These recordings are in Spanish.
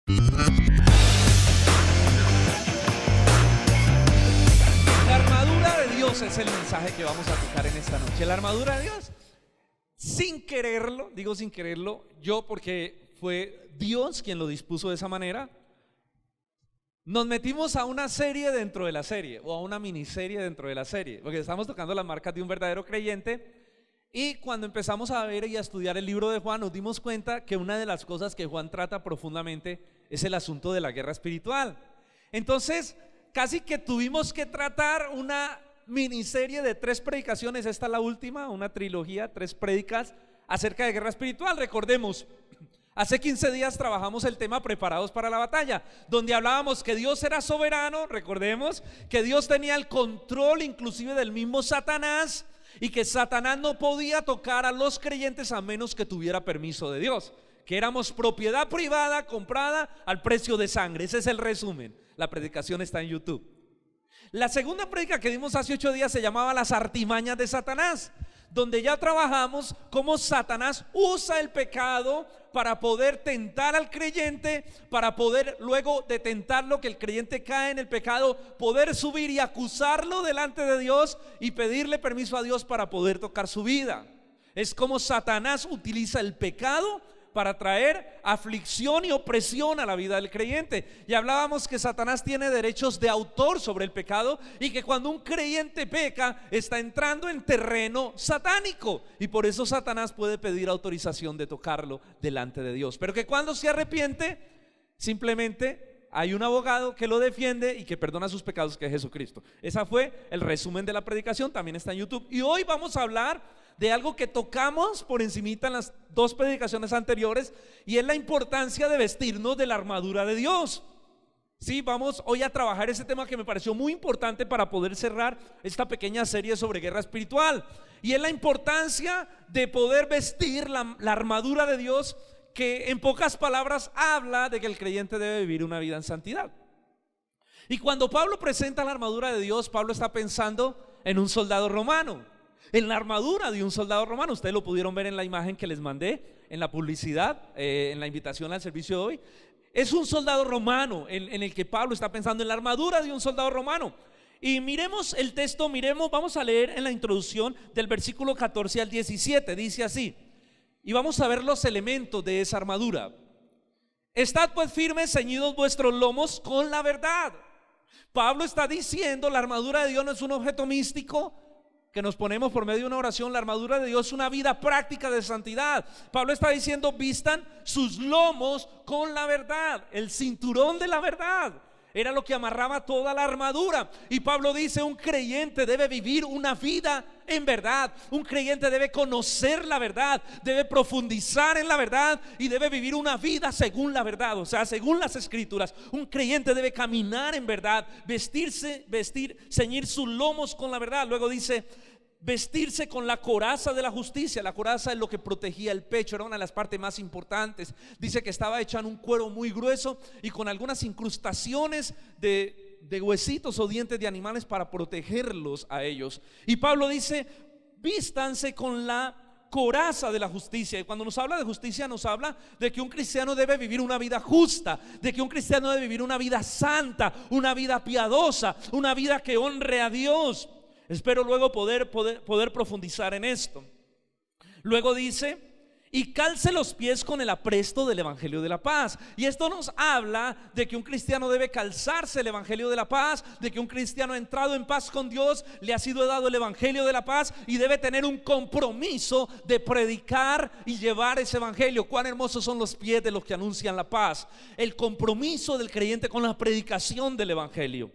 La armadura de Dios es el mensaje que vamos a tocar en esta noche. La armadura de Dios, sin quererlo, digo sin quererlo, yo porque fue Dios quien lo dispuso de esa manera, nos metimos a una serie dentro de la serie, o a una miniserie dentro de la serie, porque estamos tocando las marcas de un verdadero creyente. Y cuando empezamos a ver y a estudiar el libro de Juan, nos dimos cuenta que una de las cosas que Juan trata profundamente es el asunto de la guerra espiritual. Entonces, casi que tuvimos que tratar una miniserie de 3 predicaciones. Esta es la última, una trilogía, 3 prédicas acerca de guerra espiritual. Recordemos, hace 15 días trabajamos el tema preparados para la batalla, donde hablábamos que Dios era soberano. Recordemos que Dios tenía el control inclusive del mismo Satanás, y que Satanás no podía tocar a los creyentes a menos que tuviera permiso de Dios, que éramos propiedad privada comprada al precio de sangre. Ese es el resumen. La predicación está en YouTube. La segunda prédica que dimos hace 8 días se llamaba Las artimañas de Satanás, donde ya trabajamos cómo Satanás usa el pecado para poder tentar al creyente, para poder luego de tentarlo, que el creyente cae en el pecado, poder subir y acusarlo delante de Dios y pedirle permiso a Dios para poder tocar su vida. Es como Satanás utiliza el pecado para traer aflicción y opresión a la vida del creyente. Y hablábamos que Satanás tiene derechos de autor sobre el pecado, y que cuando un creyente peca está entrando en terreno satánico, y por eso Satanás puede pedir autorización de tocarlo delante de Dios, pero que cuando se arrepiente simplemente hay un abogado que lo defiende y que perdona sus pecados, que es Jesucristo. Ese fue el resumen de la predicación, también está en YouTube. Y hoy vamos a hablar de algo que tocamos por encimita en las 2 predicaciones anteriores, y es la importancia de vestirnos de la armadura de Dios. Sí, vamos hoy a trabajar ese tema que me pareció muy importante para poder cerrar esta pequeña serie sobre guerra espiritual, y es la importancia de poder vestir la armadura de Dios, que en pocas palabras habla de que el creyente debe vivir una vida en santidad. Y cuando Pablo presenta la armadura de Dios, Pablo está pensando en un soldado romano, en la armadura de un soldado romano. Ustedes lo pudieron ver en la imagen que les mandé en la publicidad, en la invitación al servicio de hoy. Es un soldado romano en el que Pablo está pensando en la armadura de un soldado romano. Y miremos el texto, vamos a leer en la introducción del versículo 14 al 17. Dice así, y vamos a ver los elementos de esa armadura. Estad pues firmes, ceñidos vuestros lomos con la verdad. Pablo está diciendo, la armadura de Dios no es un objeto místico que nos ponemos por medio de una oración. La armadura de Dios es una vida práctica de santidad. Pablo está diciendo, vistan sus lomos con la verdad. El cinturón de la verdad era lo que amarraba toda la armadura. Y Pablo dice, un creyente debe vivir una vida en verdad. Un creyente debe conocer la verdad, debe profundizar en la verdad y debe vivir una vida según la verdad, o sea, según las escrituras. Un creyente debe caminar en verdad, ceñir sus lomos con la verdad. Luego dice, vestirse con la coraza de la justicia. La coraza es lo que protegía el pecho, era una de las partes más importantes. Dice que estaba hecha en un cuero muy grueso y con algunas incrustaciones de huesitos o dientes de animales para protegerlos a ellos. Y Pablo dice, vístanse con la coraza de la justicia. Y cuando nos habla de justicia, nos habla de que un cristiano debe vivir una vida justa, de que un cristiano debe vivir una vida santa, una vida piadosa, una vida que honre a Dios. Espero luego poder profundizar en esto. Luego dice, y calce los pies con el apresto del evangelio de la paz. Y esto nos habla de que un cristiano debe calzarse el evangelio de la paz, de que un cristiano entrado en paz con Dios, le ha sido dado el evangelio de la paz y debe tener un compromiso de predicar y llevar ese evangelio. Cuán hermosos son los pies de los que anuncian la paz. El compromiso del creyente con la predicación del evangelio.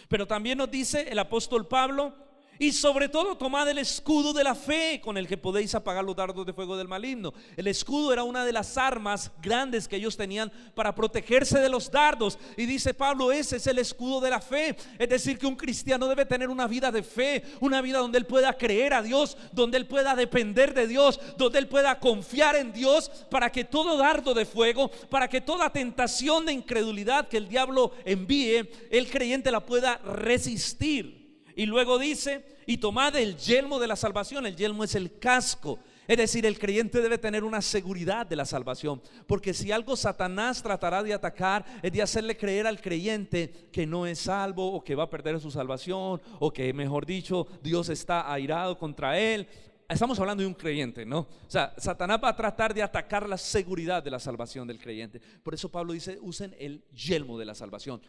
Pero también nos dice el apóstol Pablo, y sobre todo tomad el escudo de la fe, con el que podéis apagar los dardos de fuego del maligno. El escudo era una de las armas grandes que ellos tenían para protegerse de los dardos. Y dice Pablo, ese es el escudo de la fe. Es decir, que un cristiano debe tener una vida de fe, una vida donde él pueda creer a Dios, donde él pueda depender de Dios, donde él pueda confiar en Dios, para que todo dardo de fuego, para que toda tentación de incredulidad que el diablo envíe, el creyente la pueda resistir. Y luego dice, y tomad el yelmo de la salvación. El yelmo es el casco Es decir, el creyente debe tener una seguridad de la salvación, porque si algo Satanás tratará de atacar es de hacerle creer al creyente que no es salvo, o que va a perder su salvación, o que, mejor dicho, Dios está airado contra él. Estamos hablando de un creyente, ¿no? O sea, Satanás va a tratar de atacar la seguridad de la salvación del creyente. Por eso Pablo dice: usen el yelmo de la salvación.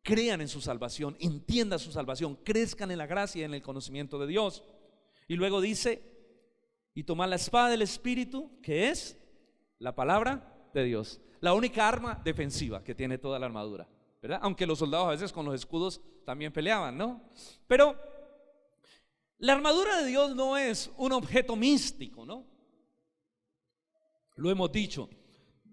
Crean en su salvación, entiendan su salvación, crezcan en la gracia y en el conocimiento de Dios. Y luego dice: y tomar la espada del Espíritu, que es la palabra de Dios, la única arma defensiva que tiene toda la armadura, ¿verdad? Aunque los soldados a veces con los escudos también peleaban, ¿no? Pero la armadura de Dios no es un objeto místico, ¿no? Lo hemos dicho.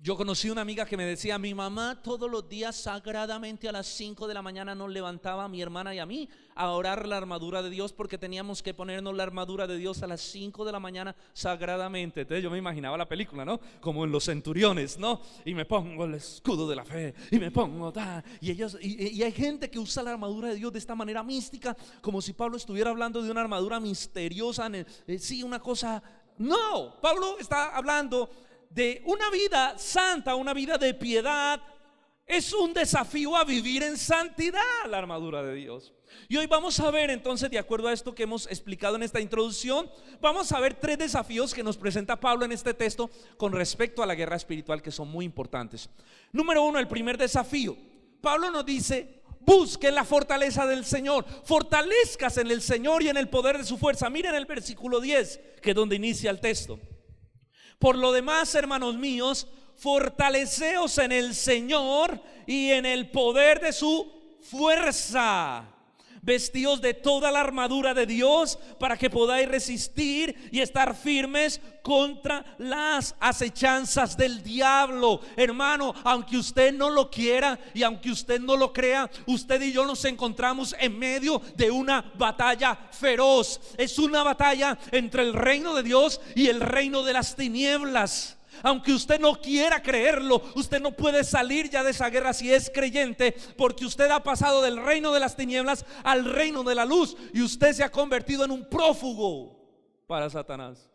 Yo conocí una amiga que me decía: mi mamá todos los días sagradamente a las 5 de la mañana nos levantaba a mi hermana y a mí a orar la armadura de Dios, porque teníamos que ponernos la armadura de Dios a las 5 de la mañana sagradamente. Entonces yo me imaginaba la película, ¿no? Como en Los Centuriones, ¿no? Y me pongo el escudo de la fe y me pongo y ellos y hay gente que usa la armadura de Dios de esta manera mística, como si Pablo estuviera hablando de una armadura misteriosa, sí, una cosa. No, Pablo está hablando de una vida santa, una vida de piedad. Es un desafío a vivir en santidad, la armadura de Dios. Y hoy vamos a ver entonces, de acuerdo a esto que hemos explicado en esta introducción, vamos a ver 3 desafíos que nos presenta Pablo en este texto con respecto a la guerra espiritual, que son muy importantes. Número 1, el primer desafío. Pablo nos dice: busquen la fortaleza del Señor, fortalezcas en el Señor y en el poder de su fuerza. Miren el versículo 10, que es donde inicia el texto. Por lo demás, hermanos míos, fortaleceos en el Señor y en el poder de su fuerza. Vestíos de toda la armadura de Dios para que podáis resistir y estar firmes contra las acechanzas del diablo. Hermano, aunque usted no lo quiera y aunque usted no lo crea, usted y yo nos encontramos en medio de una batalla feroz. Es una batalla entre el reino de Dios y el reino de las tinieblas. Aunque usted no quiera creerlo, usted no puede salir ya de esa guerra si es creyente, porque usted ha pasado del reino de las tinieblas al reino de la luz, y usted se ha convertido en un prófugo para Satanás.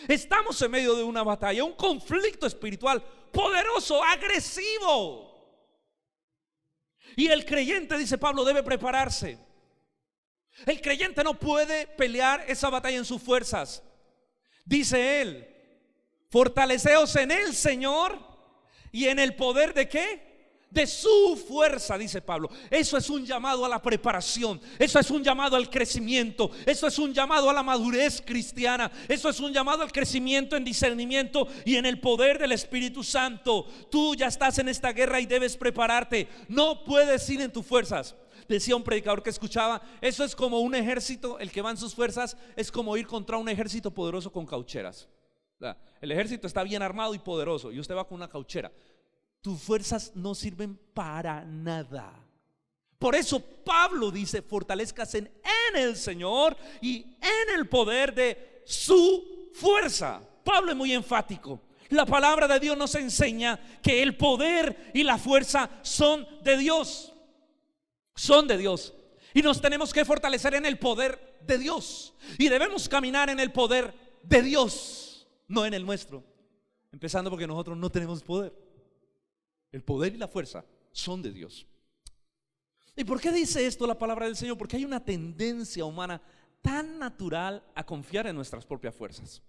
Estamos en medio de una batalla, un conflicto espiritual poderoso, agresivo. Y el creyente, dice Pablo, debe prepararse. El creyente no puede pelear esa batalla en sus fuerzas. Dice él: fortaleceos en el Señor y en el poder de ¿qué? De su fuerza, dice Pablo. Eso es un llamado a la preparación. Eso es un llamado al crecimiento. Eso es un llamado a la madurez cristiana. Eso es un llamado al crecimiento en discernimiento y en el poder del Espíritu Santo. Tú ya estás en esta guerra y debes prepararte. No puedes ir en tus fuerzas. Decía un predicador que escuchaba: eso es como un ejército. El que va en sus fuerzas es como ir contra un ejército poderoso con caucheras. El ejército está bien armado y poderoso, y usted va con una cauchera. Tus fuerzas no sirven para nada. Por eso Pablo dice: fortalezcas en el Señor y en el poder de su fuerza. Pablo es muy enfático. La palabra de Dios nos enseña que el poder y la fuerza son de Dios. Son de Dios. Y nos tenemos que fortalecer en el poder de Dios. Y debemos caminar en el poder de Dios, no en el nuestro. Empezando porque nosotros no tenemos poder. El poder y la fuerza son de Dios. ¿Y por qué dice esto la palabra del Señor? Porque hay una tendencia humana tan natural a confiar en nuestras propias fuerzas.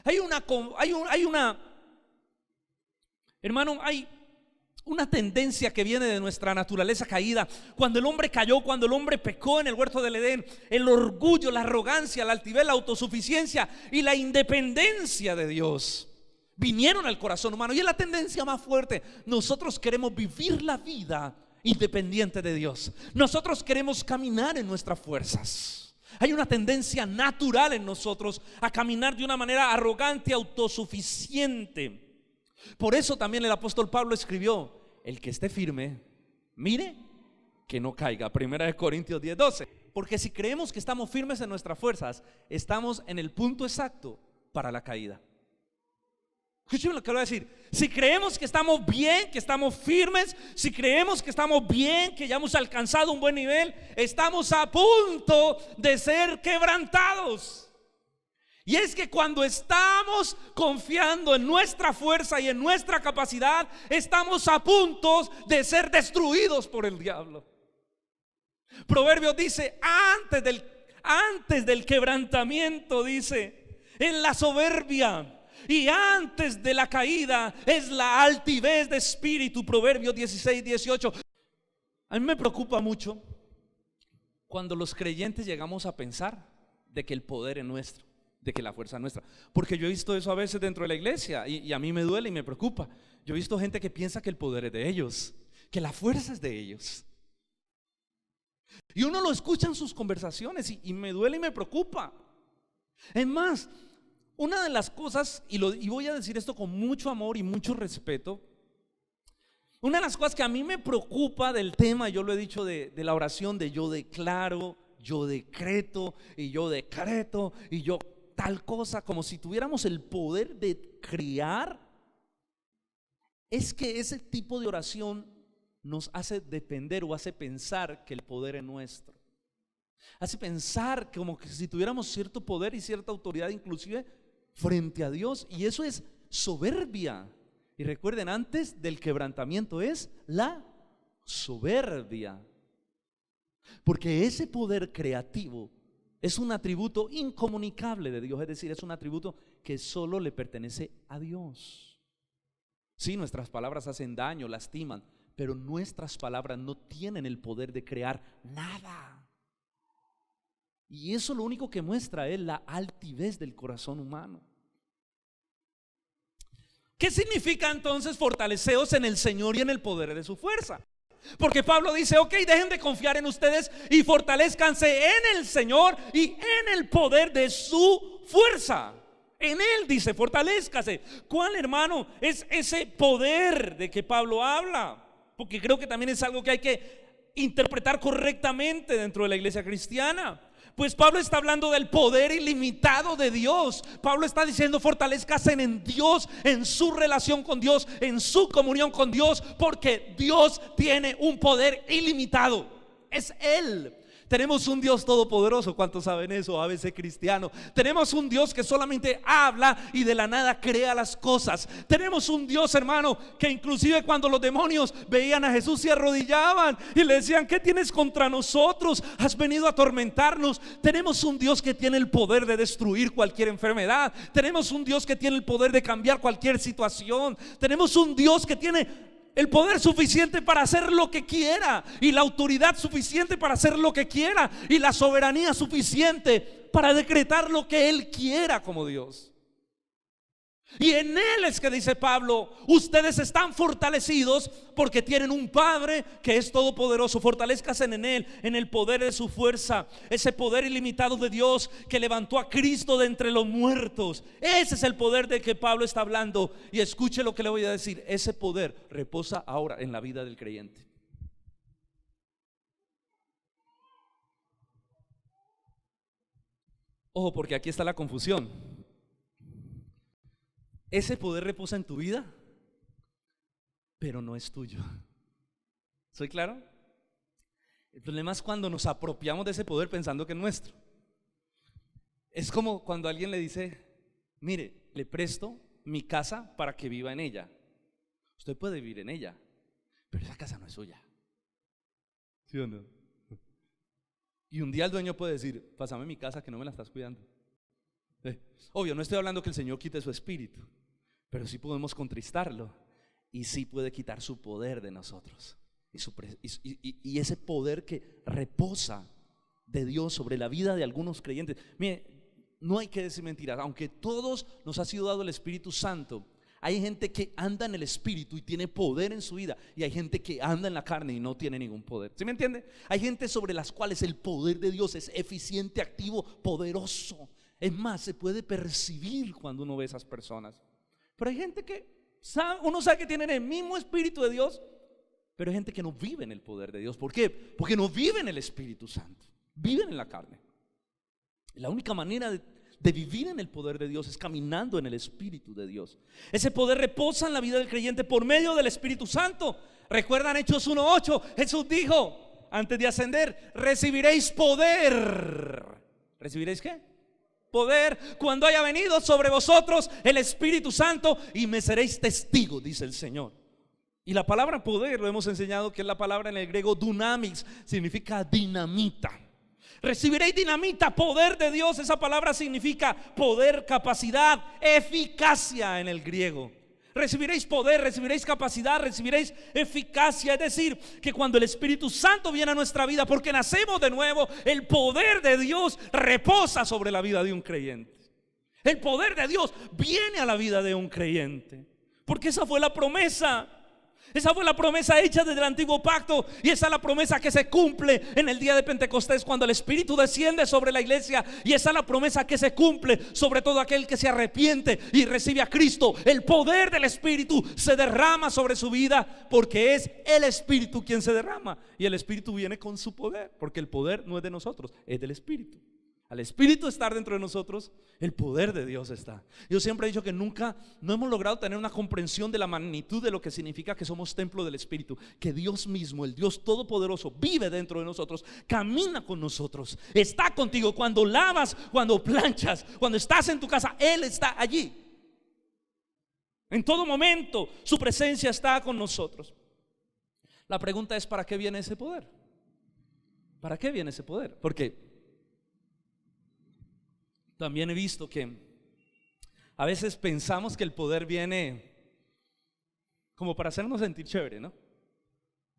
Hay una tendencia que viene de nuestra naturaleza caída. Cuando el hombre cayó, cuando el hombre pecó en el huerto del Edén, el orgullo, la arrogancia, la altivez, la autosuficiencia y la independencia de Dios vinieron al corazón humano, y es la tendencia más fuerte. Nosotros queremos vivir la vida independiente de Dios. Nosotros queremos caminar en nuestras fuerzas. Hay una tendencia natural en nosotros a caminar de una manera arrogante, autosuficiente. Por eso también el apóstol Pablo escribió: el que esté firme, mire que no caiga. 1 Corintios 10:12. Porque si creemos que estamos firmes en nuestras fuerzas, estamos en el punto exacto para la caída. Escúcheme lo que voy a decir. Si creemos que estamos bien, que estamos firmes, si creemos que estamos bien, que ya hemos alcanzado un buen nivel, estamos a punto de ser quebrantados. Y es que cuando estamos confiando en nuestra fuerza y en nuestra capacidad, estamos a punto de ser destruidos por el diablo. Proverbios dice, antes del quebrantamiento, dice, en la soberbia, y antes de la caída es la altivez de espíritu. Proverbios 16:18. A mí me preocupa mucho cuando los creyentes llegamos a pensar de que el poder es nuestro, de que la fuerza es nuestra. Porque yo he visto eso a veces dentro de la iglesia y a mí me duele y me preocupa. Yo he visto gente que piensa que el poder es de ellos, que la fuerza es de ellos. Y uno lo escucha en sus conversaciones y me duele y me preocupa. Es más, una de las cosas, y voy a decir esto con mucho amor y mucho respeto, una de las cosas que a mí me preocupa del tema, yo lo he dicho de la oración, de yo declaro, yo decreto y yo decreto y yo tal cosa, como si tuviéramos el poder de crear, es que ese tipo de oración nos hace depender o hace pensar que el poder es nuestro. Hace pensar como que si tuviéramos cierto poder y cierta autoridad inclusive frente a Dios, y eso es soberbia. Y recuerden, antes del quebrantamiento es la soberbia, porque ese poder creativo es un atributo incomunicable de Dios, es decir, es un atributo que solo le pertenece a Dios. Sí, nuestras palabras hacen daño, lastiman, pero nuestras palabras no tienen el poder de crear nada. Y eso lo único que muestra es la altivez del corazón humano. ¿Qué significa entonces fortaleceos en el Señor y en el poder de su fuerza? Porque Pablo dice, ok, dejen de confiar en ustedes y fortalezcanse en el Señor y en el poder de su fuerza. En Él dice, fortalezcase. ¿Cuál, hermano, es ese poder de que Pablo habla? Porque creo que también es algo que hay que interpretar correctamente dentro de la iglesia cristiana. Pues Pablo está hablando del poder ilimitado de Dios. Pablo está diciendo, fortalezcase en Dios, en su relación con Dios, en su comunión con Dios, porque Dios tiene un poder ilimitado. Es Él. Tenemos un Dios todopoderoso. ¿Cuántos saben eso? A veces cristiano. Tenemos un Dios que solamente habla y de la nada crea las cosas. Tenemos un Dios, hermano, que inclusive cuando los demonios veían a Jesús se arrodillaban y le decían, ¿qué tienes contra nosotros? Has venido a atormentarnos. Tenemos un Dios que tiene el poder de destruir cualquier enfermedad. Tenemos un Dios que tiene el poder de cambiar cualquier situación. Tenemos un Dios que tiene el poder suficiente para hacer lo que quiera, y la autoridad suficiente para hacer lo que quiera, y la soberanía suficiente para decretar lo que Él quiera como Dios. Y en Él es que dice Pablo, ustedes están fortalecidos porque tienen un Padre que es todopoderoso. Fortalezcanse en Él, en el poder de su fuerza, ese poder ilimitado de Dios que levantó a Cristo de entre los muertos. Ese es el poder del que Pablo está hablando. Y escuche lo que le voy a decir, ese poder reposa ahora en la vida del creyente. Ojo, porque aquí está la confusión. Ese poder reposa en tu vida, pero no es tuyo. ¿Soy claro? El problema es cuando nos apropiamos de ese poder pensando que es nuestro. Es como cuando alguien le dice, mire, le presto mi casa para que viva en ella. Usted puede vivir en ella, pero esa casa no es suya. ¿Sí o no? Y un día el dueño puede decir, pásame mi casa que no me la estás cuidando. Obvio, no estoy hablando que el Señor quite su espíritu, pero sí podemos contristarlo, y sí puede quitar su poder de nosotros, y ese poder que reposa de Dios sobre la vida de algunos creyentes. Mire, no hay que decir mentiras. Aunque todos nos ha sido dado el Espíritu Santo, hay gente que anda en el Espíritu y tiene poder en su vida, y hay gente que anda en la carne y no tiene ningún poder. ¿Sí me entiende? Hay gente sobre las cuales el poder de Dios es eficiente, activo, poderoso. Es más, se puede percibir cuando uno ve a esas personas. Pero hay gente que uno sabe que tienen el mismo Espíritu de Dios, pero hay gente que no vive en el poder de Dios. ¿Por qué? Porque no vive en el Espíritu Santo, viven en la carne. La única manera de vivir en el poder de Dios es caminando en el Espíritu de Dios. Ese poder reposa en la vida del creyente por medio del Espíritu Santo. ¿Recuerdan Hechos 1:8? Jesús dijo antes de ascender, recibiréis poder. ¿Recibiréis qué? poder cuando haya venido sobre vosotros el Espíritu Santo y me seréis testigos, dice el Señor. Y la palabra poder lo hemos enseñado que es la palabra en el griego dunamis, significa dinamita. Recibiréis dinamita, poder de Dios. Esa palabra significa poder, capacidad, eficacia en el griego. Recibiréis poder, recibiréis capacidad, recibiréis eficacia. Es decir, que cuando el Espíritu Santo viene a nuestra vida, porque nacemos de nuevo, el poder de Dios reposa sobre la vida de un creyente. El poder de Dios viene a la vida de un creyente, porque esa fue la promesa. Esa fue la promesa hecha desde el antiguo pacto, y esa es la promesa que se cumple en el día de Pentecostés, cuando el Espíritu desciende sobre la iglesia. Y esa es la promesa que se cumple sobre todo aquel que se arrepiente y recibe a Cristo. El poder del Espíritu se derrama sobre su vida, porque es el Espíritu quien se derrama, y el Espíritu viene con su poder, porque el poder no es de nosotros, es del Espíritu. Al Espíritu estar dentro de nosotros, el poder de Dios está. Yo siempre he dicho que nunca no hemos logrado tener una comprensión de la magnitud de lo que significa que somos templo del Espíritu, que Dios mismo, el Dios Todopoderoso, vive dentro de nosotros, camina con nosotros, está contigo. Cuando lavas, cuando planchas, cuando estás en tu casa, Él está allí. En todo momento su presencia está con nosotros. La pregunta es: ¿para qué viene ese poder? ¿Para qué viene ese poder? Porque también he visto que a veces pensamos que el poder viene como para hacernos sentir chévere, ¿no?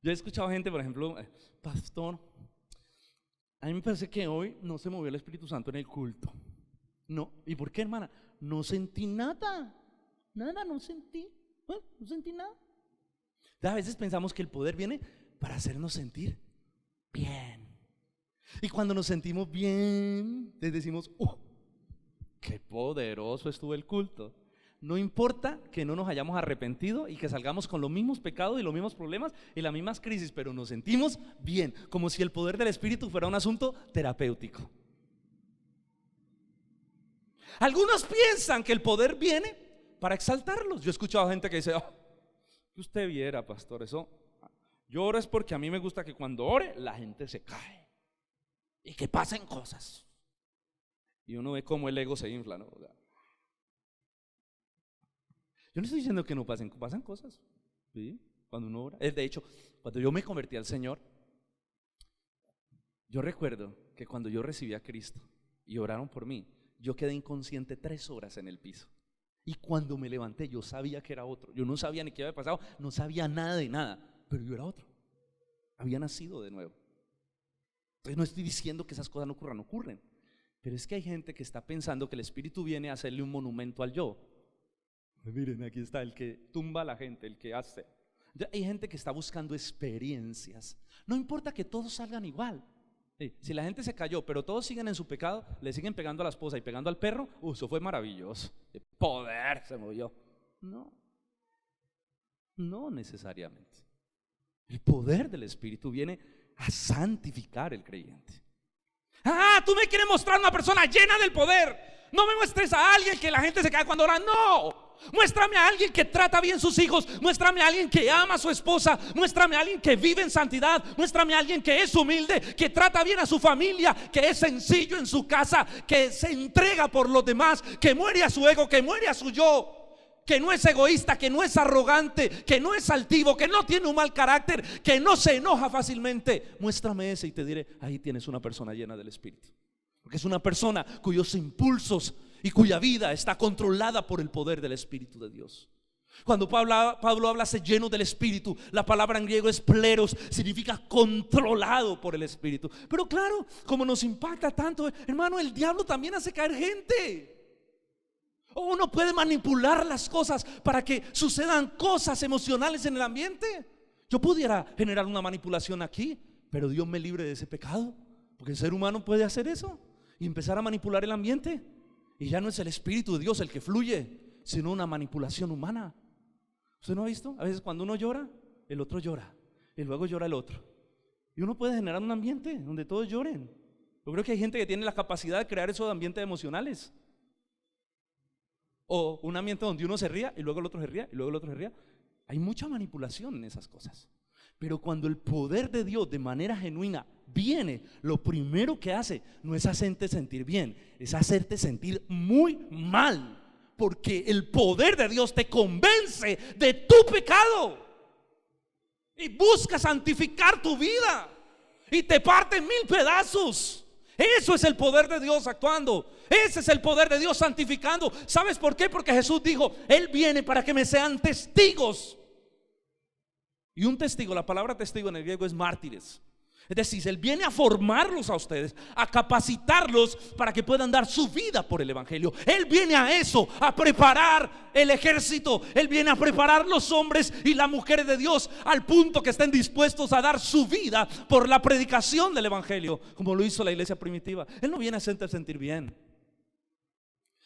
Yo he escuchado gente, por ejemplo, pastor, a mí me parece que hoy no se movió el Espíritu Santo en el culto. No. ¿Y por qué, hermana? No sentí nada. Nada, no sentí. No sentí nada. A veces pensamos que el poder viene para hacernos sentir bien. Y cuando nos sentimos bien, les decimos: qué poderoso estuvo el culto. No importa que no nos hayamos arrepentido y que salgamos con los mismos pecados y los mismos problemas y las mismas crisis, pero nos sentimos bien, como si el poder del Espíritu fuera un asunto terapéutico. Algunos piensan que el poder viene para exaltarlos. Yo he escuchado gente que dice: que usted viera, pastor, eso, yo oro es porque a mí me gusta que cuando ore la gente se cae y que pasen cosas. Y uno ve cómo el ego se infla, ¿no? Yo no estoy diciendo que no pasen cosas, ¿sí? Cuando uno ora. De hecho, cuando yo me convertí al Señor, yo recuerdo que cuando yo recibí a Cristo y oraron por mí, yo quedé inconsciente 3 horas en el piso. Y cuando me levanté, yo sabía que era otro. Yo no sabía ni qué había pasado, no sabía nada de nada, pero yo era otro. Había nacido de nuevo. Entonces no estoy diciendo que esas cosas no ocurren. Pero es que hay gente que está pensando que el Espíritu viene a hacerle un monumento al yo. Miren, aquí está el que tumba a la gente, el que hace. Hay gente que está buscando experiencias. No importa que todos salgan igual. Si la gente se cayó, pero todos siguen en su pecado, le siguen pegando a la esposa y pegando al perro, eso fue maravilloso. El poder se movió. No necesariamente. El poder del Espíritu viene a santificar el creyente. Tú me quieres mostrar una persona llena del poder. No me muestres a alguien que la gente se cae cuando ora. No, muéstrame a alguien que trata bien sus hijos. Muéstrame a alguien que ama a su esposa. Muéstrame a alguien que vive en santidad. Muéstrame a alguien que es humilde, que trata bien a su familia, que es sencillo en su casa, que se entrega por los demás, que muere a su ego, que muere a su yo, que no es egoísta, que no es arrogante, que no es altivo, que no tiene un mal carácter, que no se enoja fácilmente. Muéstrame ese y te diré: ahí tienes una persona llena del Espíritu. Porque es una persona cuyos impulsos y cuya vida está controlada por el poder del Espíritu de Dios. Cuando Pablo habla ser lleno del Espíritu, la palabra en griego es pleros, significa controlado por el Espíritu. Pero claro, como nos impacta tanto, hermano, el diablo también hace caer gente. Uno puede manipular las cosas para que sucedan cosas emocionales en el ambiente. Yo pudiera generar una manipulación aquí, pero Dios me libre de ese pecado, porque el ser humano puede hacer eso y empezar a manipular el ambiente. Y ya no es el Espíritu de Dios el que fluye, sino una manipulación humana. ¿Usted no ha visto? A veces cuando uno llora, el otro llora y luego llora el otro, y uno puede generar un ambiente donde todos lloren. Yo creo que hay gente que tiene la capacidad de crear esos ambientes emocionales. O un ambiente donde uno se ría y luego el otro se ría y luego el otro se ría. Hay mucha manipulación en esas cosas. Pero cuando el poder de Dios de manera genuina viene, lo primero que hace no es hacerte sentir bien, es hacerte sentir muy mal. Porque el poder de Dios te convence de tu pecado y busca santificar tu vida y te parte en 1000 pedazos. Eso es el poder de Dios actuando. Ese es el poder de Dios santificando. ¿Sabes por qué? Porque Jesús dijo: Él viene para que me sean testigos. Y un testigo, la palabra testigo en el griego es mártires. Es decir, Él viene a formarlos a ustedes, a capacitarlos para que puedan dar su vida por el evangelio. Él viene a eso, a preparar el ejército. Él viene a preparar los hombres y las mujeres de Dios al punto que estén dispuestos a dar su vida por la predicación del evangelio, como lo hizo la iglesia primitiva. Él no viene a hacerte sentir bien.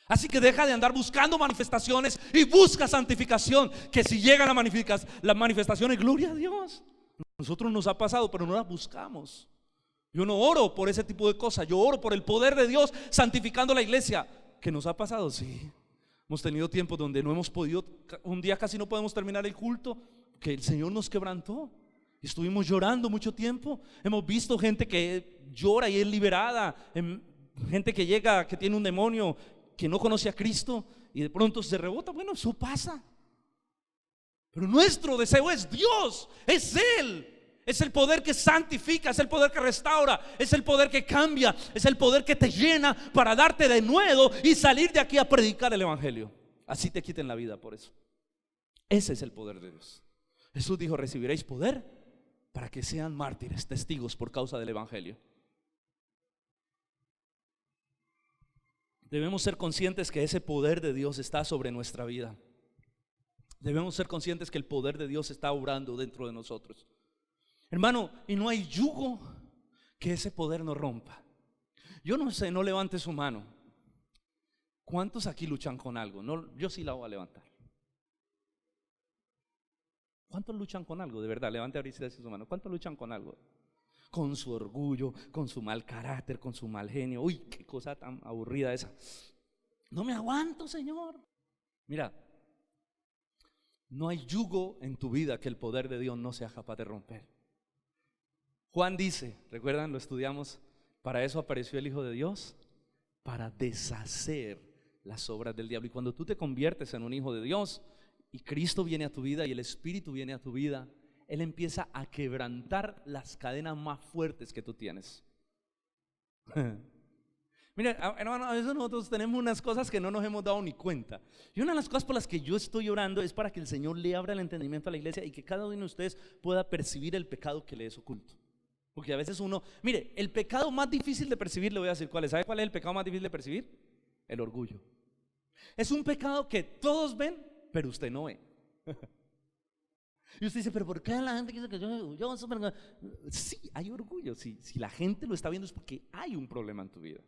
Así que deja de andar buscando manifestaciones y busca santificación, que si llegan las manifestaciones, gloria a Dios. Nosotros nos ha pasado, pero no las buscamos. Yo no oro por ese tipo de cosas. Yo oro por el poder de Dios santificando la iglesia. ¿Qué nos ha pasado? Sí, hemos tenido tiempos donde no hemos podido. Un día casi no podemos terminar el culto, que el Señor nos quebrantó. Estuvimos llorando mucho tiempo. Hemos visto gente que llora y es liberada, gente que llega, que tiene un demonio, que no conoce a Cristo y de pronto se rebota. Bueno, eso pasa. Pero nuestro deseo es Dios, es Él. Es el poder que santifica, es el poder que restaura, es el poder que cambia, es el poder que te llena para darte de nuevo y salir de aquí a predicar el evangelio. Así te quiten la vida por eso. Ese es el poder de Dios. Jesús dijo: recibiréis poder para que sean mártires, testigos por causa del evangelio. Debemos ser conscientes que ese poder de Dios está sobre nuestra vida. Debemos ser conscientes que el poder de Dios está obrando dentro de nosotros, hermano, y no hay yugo que ese poder no rompa. Yo no sé, no levante su mano. ¿Cuántos aquí luchan con algo? No, yo sí la voy a levantar. ¿Cuántos luchan con algo? De verdad, levante ahorita su mano. ¿Cuántos luchan con algo? Con su orgullo, con su mal carácter, con su mal genio. Uy, qué cosa tan aburrida esa. No me aguanto, Señor. Mira, no hay yugo en tu vida que el poder de Dios no sea capaz de romper. Juan dice, ¿recuerdan? Lo estudiamos: para eso apareció el Hijo de Dios, para deshacer las obras del diablo. Y cuando tú te conviertes en un hijo de Dios y Cristo viene a tu vida y el Espíritu viene a tu vida, Él empieza a quebrantar las cadenas más fuertes que tú tienes. Mira, hermano, a veces nosotros tenemos unas cosas que no nos hemos dado ni cuenta. Y una de las cosas por las que yo estoy orando es para que el Señor le abra el entendimiento a la iglesia y que cada uno de ustedes pueda percibir el pecado que le es oculto. Porque a veces uno, mire, el pecado más difícil de percibir, le voy a decir cuál es. ¿Sabe cuál es el pecado más difícil de percibir? El orgullo. Es un pecado que todos ven, pero usted no ve. Y usted dice: pero ¿por qué la gente dice que yo sí, hay orgullo. Si la gente lo está viendo es porque hay un problema en tu vida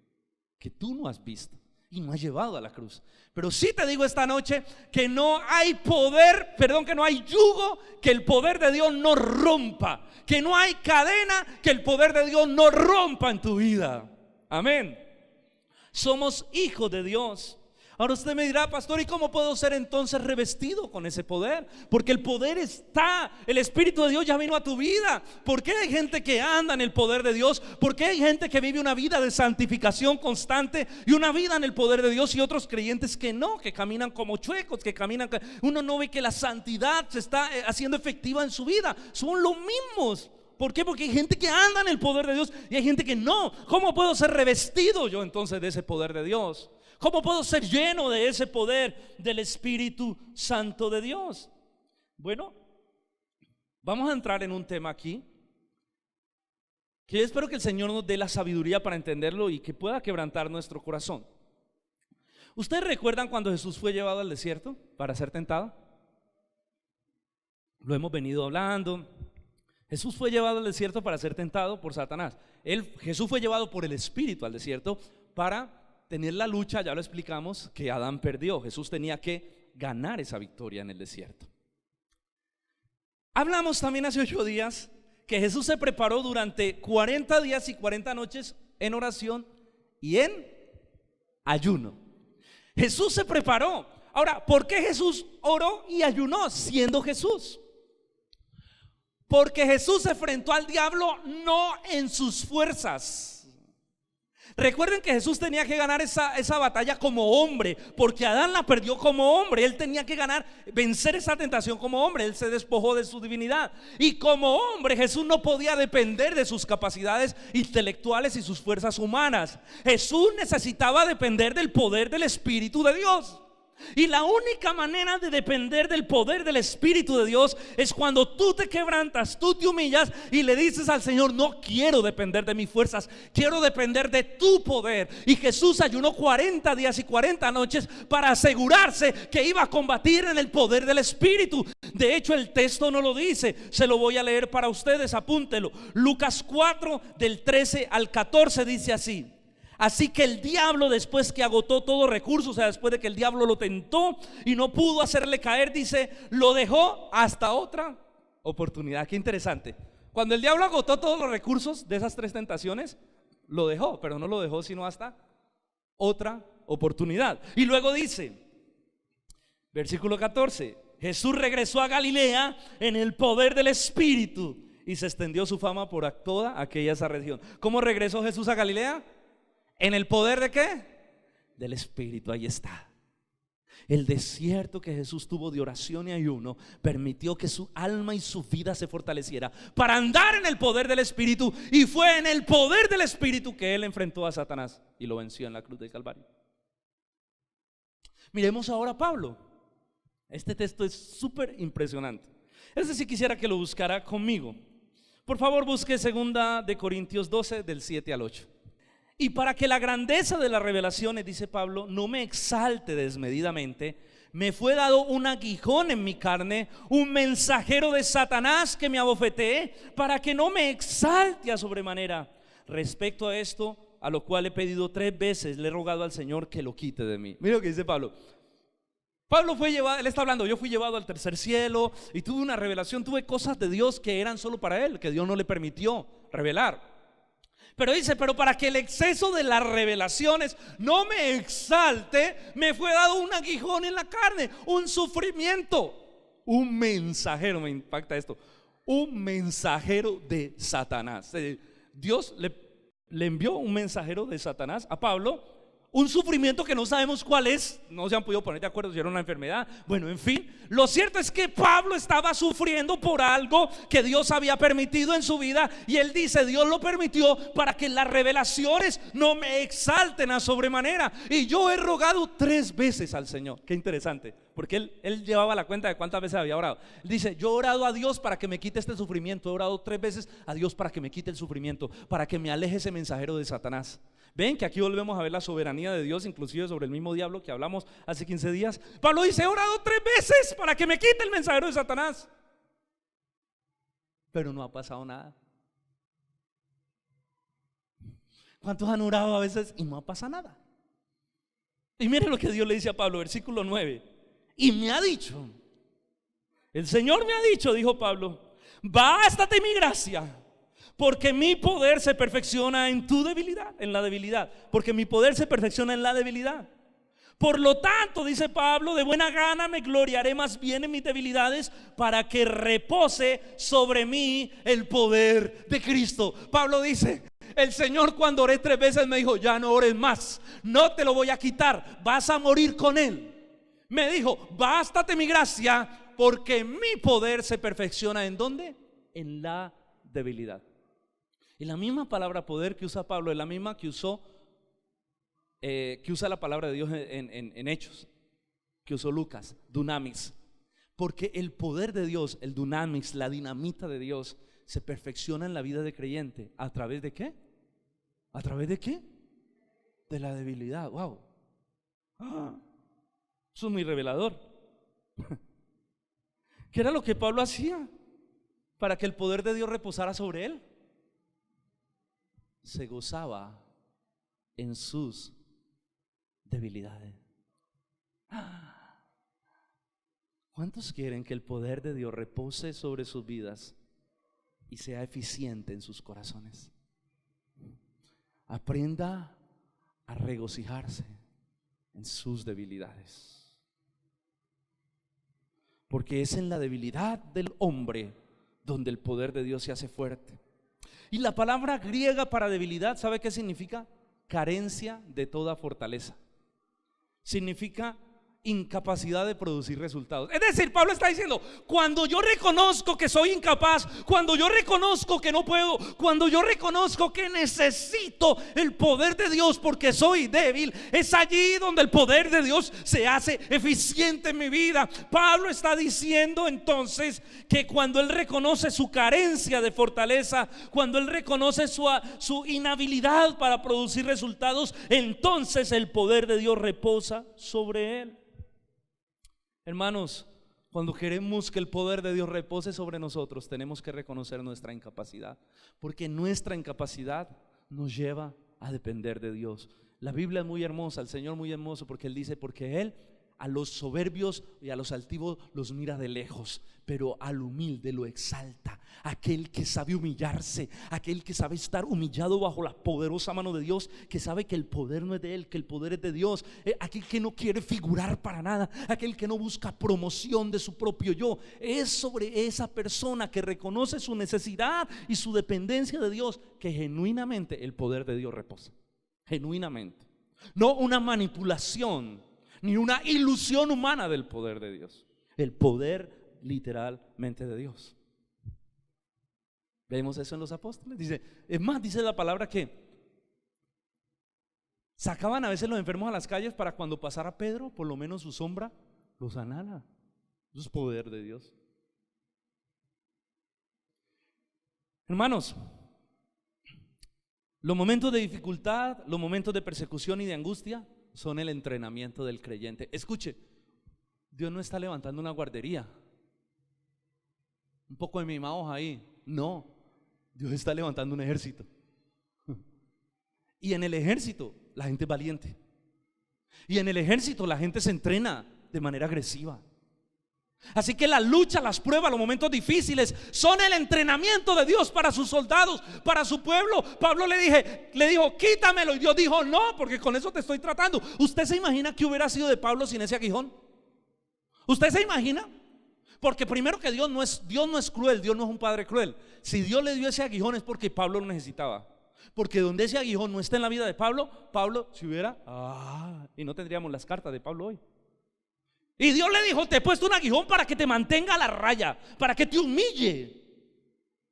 que tú no has visto y no has llevado a la cruz. Pero sí te digo esta noche que no hay poder, que no hay yugo que el poder de Dios no rompa, que no hay cadena que el poder de Dios no rompa en tu vida. Amén. Somos hijos de Dios. Ahora usted me dirá: pastor, ¿y cómo puedo ser entonces revestido con ese poder? Porque el poder está, el Espíritu de Dios ya vino a tu vida. ¿Por qué hay gente que anda en el poder de Dios? ¿Por qué hay gente que vive una vida de santificación constante y una vida en el poder de Dios, y otros creyentes que no, que caminan como chuecos, que caminan, uno no ve que la santidad se está haciendo efectiva en su vida? Son los mismos. ¿Por qué? Porque hay gente que anda en el poder de Dios y hay gente que no. ¿Cómo puedo ser revestido yo entonces de ese poder de Dios? ¿Cómo puedo ser lleno de ese poder del Espíritu Santo de Dios? Bueno, vamos a entrar en un tema aquí que yo espero que el Señor nos dé la sabiduría para entenderlo y que pueda quebrantar nuestro corazón. ¿Ustedes recuerdan cuando Jesús fue llevado al desierto para ser tentado? Lo hemos venido hablando. Jesús fue llevado al desierto para ser tentado por Satanás. Jesús fue llevado por el Espíritu al desierto para tener la lucha, ya lo explicamos, que Adán perdió. Jesús tenía que ganar esa victoria en el desierto. Hablamos también hace 8 días que Jesús se preparó durante 40 días y 40 noches en oración y en ayuno. Jesús se preparó. Ahora, ¿por qué Jesús oró y ayunó siendo Jesús? Porque Jesús se enfrentó al diablo no en sus fuerzas. Recuerden que Jesús tenía que ganar esa batalla como hombre, porque Adán la perdió como hombre. Él tenía que vencer esa tentación como hombre. Él se despojó de su divinidad. Y como hombre Jesús no podía depender de sus capacidades intelectuales y sus fuerzas humanas. Jesús necesitaba depender del poder del Espíritu de Dios. Y la única manera de depender del poder del Espíritu de Dios es cuando tú te quebrantas, tú te humillas y le dices al Señor: no quiero depender de mis fuerzas, quiero depender de tu poder. Y Jesús ayunó 40 días y 40 noches para asegurarse que iba a combatir en el poder del Espíritu. De hecho, el texto no lo dice, se lo voy a leer para ustedes, apúntelo. Lucas 4 del 13 al 14 dice así: así que el diablo, después que agotó todo recurso, o sea, después de que el diablo lo tentó y no pudo hacerle caer, dice, lo dejó hasta otra oportunidad. Qué interesante. Cuando el diablo agotó todos los recursos de esas 3 tentaciones, lo dejó, pero no lo dejó sino hasta otra oportunidad. Y luego dice, versículo 14, Jesús regresó a Galilea en el poder del Espíritu y se extendió su fama por toda esa región. ¿Cómo regresó Jesús a Galilea? ¿En el poder de qué? Del Espíritu. Ahí está. El desierto que Jesús tuvo de oración y ayuno permitió que su alma y su vida se fortaleciera para andar en el poder del Espíritu. Y fue en el poder del Espíritu que él enfrentó a Satanás y lo venció en la cruz del Calvario. Miremos ahora a Pablo. Este texto es súper impresionante. Si quisiera que lo buscara conmigo. Por favor, busque 2 de Corintios 12 del 7 al 8. Y para que la grandeza de las revelaciones, dice Pablo, no me exalte desmedidamente, me fue dado un aguijón en mi carne, un mensajero de Satanás que me abofetee, para que no me exalte a sobremanera. Respecto a esto, a lo cual he pedido 3 veces, le he rogado al Señor que lo quite de mí. Mira lo que dice Pablo. Pablo fue llevado, él está hablando, yo fui llevado al tercer cielo y tuve una revelación, tuve cosas de Dios que eran solo para él, que Dios no le permitió revelar. Pero dice, pero para que el exceso de las revelaciones no me exalte, me fue dado un aguijón en la carne, un sufrimiento, un mensajero, me impacta esto, un mensajero de Satanás. Dios le envió un mensajero de Satanás a Pablo, un sufrimiento que no sabemos cuál es, no se han podido poner de acuerdo si era una enfermedad. Bueno, en fin, lo cierto es que Pablo estaba sufriendo por algo que Dios había permitido en su vida. Y él dice, Dios lo permitió para que las revelaciones no me exalten a sobremanera. Y yo he rogado 3 veces al Señor. Qué interesante, porque él llevaba la cuenta de cuántas veces había orado. Él dice, yo he orado a Dios para que me quite este sufrimiento. He orado 3 veces a Dios para que me quite el sufrimiento, para que me aleje ese mensajero de Satanás. Ven que aquí volvemos a ver la soberanía de Dios, inclusive sobre el mismo diablo que hablamos hace 15 días. Pablo dice, he orado 3 veces para que me quite el mensajero de Satanás, pero no ha pasado nada. ¿Cuántos han orado a veces y no ha pasado nada? Y mire lo que Dios le dice a Pablo, versículo 9. Y me ha dicho, el Señor me ha dicho, dijo Pablo, bástate mi gracia, porque mi poder se perfecciona en tu debilidad, en la debilidad. Porque mi poder se perfecciona en la debilidad. Por lo tanto, dice Pablo, de buena gana me gloriaré más bien en mis debilidades, para que repose sobre mí el poder de Cristo. Pablo dice, el Señor cuando oré 3 veces me dijo, ya no ores más, no te lo voy a quitar, vas a morir con él. Me dijo, bástate mi gracia, porque mi poder se perfecciona ¿en dónde? En la debilidad. Y la misma palabra poder que usa Pablo es la misma que usa la palabra de Dios en Hechos, que usó Lucas, dunamis. Porque el poder de Dios, el dunamis, la dinamita de Dios, se perfecciona en la vida de creyente. ¿A través de qué? ¿A través de qué? De la debilidad. Wow. Eso es muy revelador. ¿Qué era lo que Pablo hacía para que el poder de Dios reposara sobre él? Se gozaba en sus debilidades. ¿Cuántos quieren que el poder de Dios repose sobre sus vidas y sea eficiente en sus corazones? Aprenda a regocijarse en sus debilidades, porque es en la debilidad del hombre donde el poder de Dios se hace fuerte. Y la palabra griega para debilidad, ¿sabe qué significa? Carencia de toda fortaleza. Significa incapacidad de producir resultados. Es decir, Pablo está diciendo, cuando yo reconozco que soy incapaz, cuando yo reconozco que no puedo, cuando yo reconozco que necesito el poder de Dios porque soy débil, es allí donde el poder de Dios se hace eficiente en mi vida. Pablo está diciendo entonces que cuando él reconoce su carencia de fortaleza, cuando él reconoce su inhabilidad para producir resultados, entonces el poder de Dios reposa sobre él. Hermanos, cuando queremos que el poder de Dios repose sobre nosotros, tenemos que reconocer nuestra incapacidad, porque nuestra incapacidad nos lleva a depender de Dios. La Biblia es muy hermosa, el Señor muy hermoso, porque Él dice, porque Él a los soberbios y a los altivos los mira de lejos, pero al humilde lo exalta. Aquel que sabe humillarse, aquel que sabe estar humillado bajo la poderosa mano de Dios, que sabe que el poder no es de él, que el poder es de Dios, aquel que no quiere figurar para nada, aquel que no busca promoción de su propio yo. Es sobre esa persona que reconoce su necesidad y su dependencia de Dios que genuinamente el poder de Dios reposa. Genuinamente, no una manipulación ni una ilusión humana del poder de Dios, el poder literalmente de Dios. Vemos eso en los apóstoles. Dice, es más, dice la palabra que sacaban a veces los enfermos a las calles para cuando pasara Pedro, por lo menos su sombra los sanara. Eso es poder de Dios. Hermanos, los momentos de dificultad, los momentos de persecución y de angustia son el entrenamiento del creyente. Escuche, Dios no está levantando una guardería, un poco de mimados ahí. No, Dios está levantando un ejército. Y en el ejército la gente es valiente. Y en el ejército la gente se entrena de manera agresiva. Así que la lucha, las pruebas, los momentos difíciles son el entrenamiento de Dios para sus soldados, para su pueblo. Pablo le dijo, quítamelo, y Dios dijo, no, porque con eso te estoy tratando. ¿Usted se imagina qué hubiera sido de Pablo sin ese aguijón? ¿Usted se imagina? Porque primero que Dios no es cruel, Dios no es un padre cruel. Si Dios le dio ese aguijón es porque Pablo lo necesitaba. Porque donde ese aguijón no está en la vida de Pablo, Pablo se hubiera, y no tendríamos las cartas de Pablo hoy. Y Dios le dijo, te he puesto un aguijón para que te mantenga a la raya, para que te humille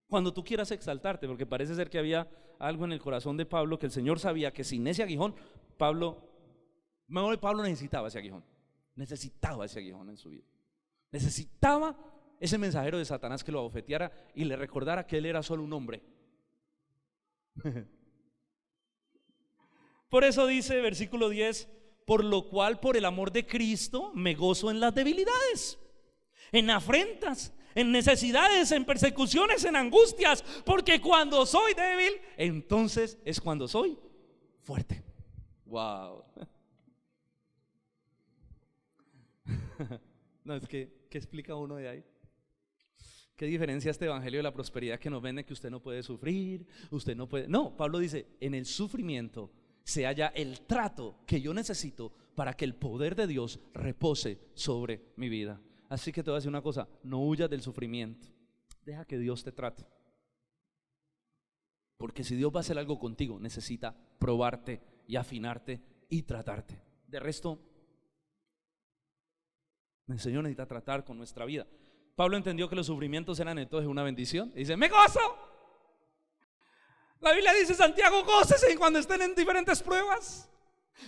cuando tú quieras exaltarte. Porque parece ser que había algo en el corazón de Pablo que el Señor sabía que sin ese aguijón Pablo necesitaba ese aguijón. Necesitaba ese aguijón en su vida. Necesitaba ese mensajero de Satanás que lo abofeteara y le recordara que él era solo un hombre. Por eso dice versículo 10, por lo cual por el amor de Cristo me gozo en las debilidades, en afrentas, en necesidades, en persecuciones, en angustias, porque cuando soy débil, entonces es cuando soy fuerte. Wow. No, es que, ¿qué explica uno de ahí? ¿Qué diferencia este evangelio de la prosperidad que nos vende que usted no puede sufrir, usted no puede? No, Pablo dice, en el sufrimiento se halla el trato que yo necesito para que el poder de Dios repose sobre mi vida. Así que te voy a decir una cosa, no huyas del sufrimiento, deja que Dios te trate. Porque si Dios va a hacer algo contigo, necesita probarte y afinarte y tratarte. De resto, el Señor necesita tratar con nuestra vida. Pablo entendió que los sufrimientos eran entonces una bendición y dice, me gozo. La Biblia dice, Santiago, gócese cuando estén en diferentes pruebas.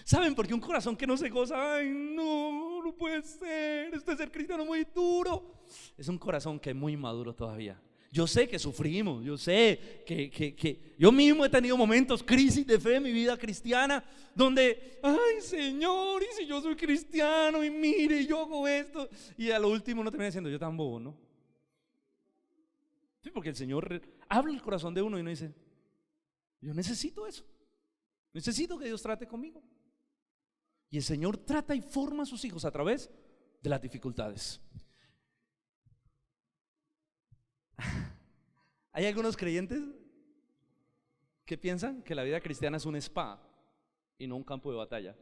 ¿Saben por qué un corazón que no se goza? Ay, no, no puede ser, esto es ser cristiano muy duro. Es un corazón que es muy maduro todavía. Yo sé que sufrimos, yo sé que yo mismo he tenido momentos, crisis de fe en mi vida cristiana, donde, ay Señor, y si yo soy cristiano y mire, yo hago esto, y a lo último uno termina diciendo, yo tan bobo, ¿no? Sí, porque el Señor habla el corazón de uno y uno dice, yo necesito eso, necesito que Dios trate conmigo. Y el Señor trata y forma a sus hijos a través de las dificultades. Hay algunos creyentes que piensan que la vida cristiana es un spa y no un campo de batalla.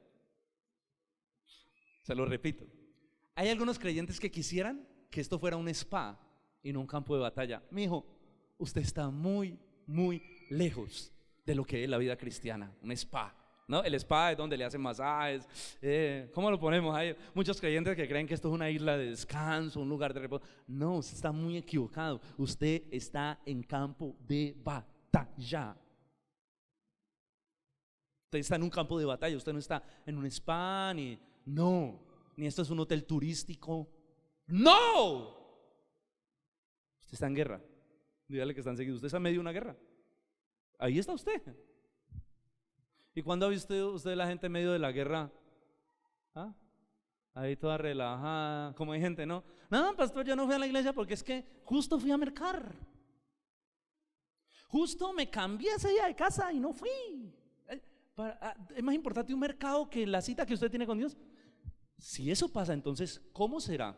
Se lo repito. Hay algunos creyentes que quisieran que esto fuera un spa y no un campo de batalla. Mijo, usted está muy, muy lejos de lo que es la vida cristiana, un spa, ¿no? El spa es donde le hacen masajes, ¿cómo lo ponemos? Hay muchos creyentes que creen que esto es una isla de descanso, un lugar de reposo. No, usted está muy equivocado. Usted está en campo de batalla. Usted está en un campo de batalla. Usted no está en un spa, ni esto es un hotel turístico. No, usted está en guerra. Dígale que están seguidos. Usted está en medio de una guerra. Ahí está usted. ¿Y cuándo ha visto usted la gente en medio de la guerra? ¿Ah? Ahí toda relajada, como hay gente, ¿no? No, pastor, yo no fui a la iglesia porque es que justo fui a mercar. Justo me cambié ese día de casa y no fui. Es más importante un mercado que la cita que usted tiene con Dios. Si eso pasa, entonces, ¿cómo será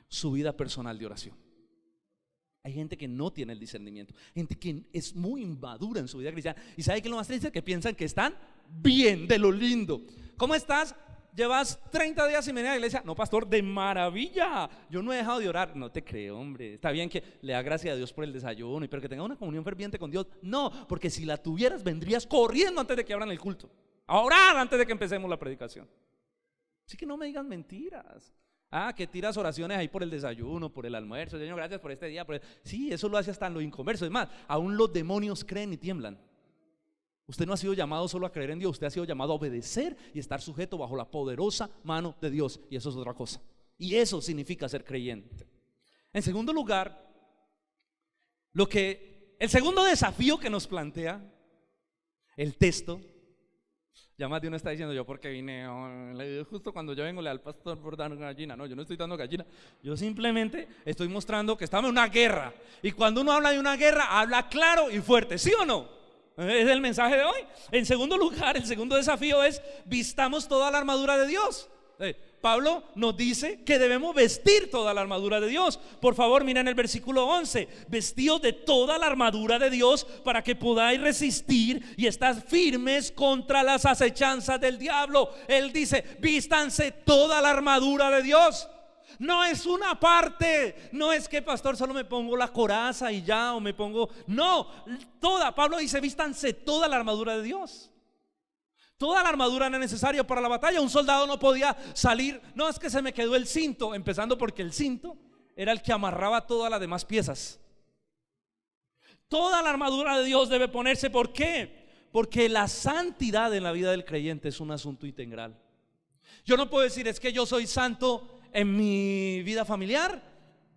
su vida personal de oración? Hay gente que no tiene el discernimiento, gente que es muy inmadura en su vida cristiana. ¿Y sabe qué es lo más triste? Que piensan que están bien, de lo lindo. ¿Cómo estás? ¿Llevas 30 días sin venir a la iglesia? No, pastor, de maravilla. Yo no he dejado de orar. No te creo, hombre. Está bien que le da gracias a Dios por el desayuno y pero que tenga una comunión ferviente con Dios. No, porque si la tuvieras vendrías corriendo antes de que abran el culto, a orar antes de que empecemos la predicación. Así que no me digan mentiras. Que tiras oraciones ahí por el desayuno, por el almuerzo. Señor, gracias por este día. Sí, eso lo hace hasta en lo inconverso. Es más, aún los demonios creen y tiemblan. Usted no ha sido llamado solo a creer en Dios. Usted ha sido llamado a obedecer y estar sujeto bajo la poderosa mano de Dios. Y eso es otra cosa. Y eso significa ser creyente. En segundo lugar, el segundo desafío que nos plantea el texto. Ya más de uno está diciendo, yo porque vine justo cuando yo vengo le al pastor por dar gallina. No, yo no estoy dando gallina. Yo simplemente estoy mostrando que estamos en una guerra. Y cuando uno habla de una guerra, habla claro y fuerte, ¿sí o no? Es el mensaje de hoy. En segundo lugar, el segundo desafío es: vistamos toda la armadura de Dios. Pablo nos dice que debemos vestir toda la armadura de Dios. Por favor, miren el versículo 11: vestidos de toda la armadura de Dios para que podáis resistir y estar firmes contra las acechanzas del diablo. Él dice: vístanse toda la armadura de Dios. No es una parte, no es que pastor solo me pongo la coraza y ya, o me pongo, no, toda. Pablo dice: vístanse toda la armadura de Dios. Toda la armadura era necesaria para la batalla. Un soldado no podía salir, no es que se me quedó el cinto, empezando porque el cinto era el que amarraba todas las demás piezas. Toda la armadura de Dios debe ponerse. ¿Por qué? Porque la santidad en la vida del creyente es un asunto integral. Yo no puedo decir: es que yo soy santo en mi vida familiar,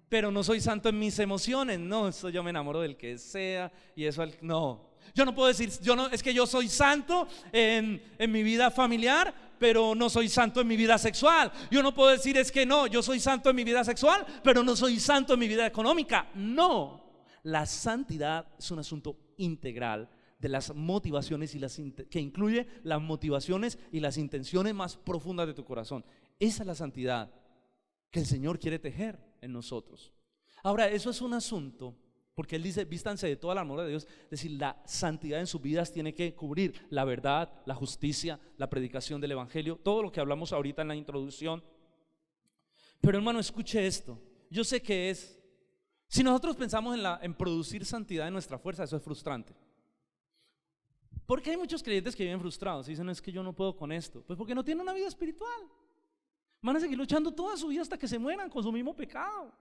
pero no soy santo en mis emociones. No, eso yo me enamoro del que sea y eso no. Yo no puedo decir, es que yo soy santo en mi vida familiar, pero no soy santo en mi vida sexual. Yo no puedo decir, es que no, yo soy santo en mi vida sexual, pero no soy santo en mi vida económica. No, la santidad es un asunto integral de las motivaciones que incluye las motivaciones y las intenciones más profundas de tu corazón. Esa es la santidad que el Señor quiere tejer en nosotros. Ahora, eso es un asunto, porque Él dice: vístanse de toda la armadura de Dios. Es decir, la santidad en sus vidas tiene que cubrir la verdad, la justicia, la predicación del evangelio, todo lo que hablamos ahorita en la introducción. Pero hermano, escuche esto. Yo sé que si nosotros pensamos en producir santidad en nuestra fuerza, eso es frustrante. Porque hay muchos creyentes que viven frustrados y dicen: es que yo no puedo con esto. Pues porque no tienen una vida espiritual. Van a seguir luchando toda su vida hasta que se mueran con su mismo pecado,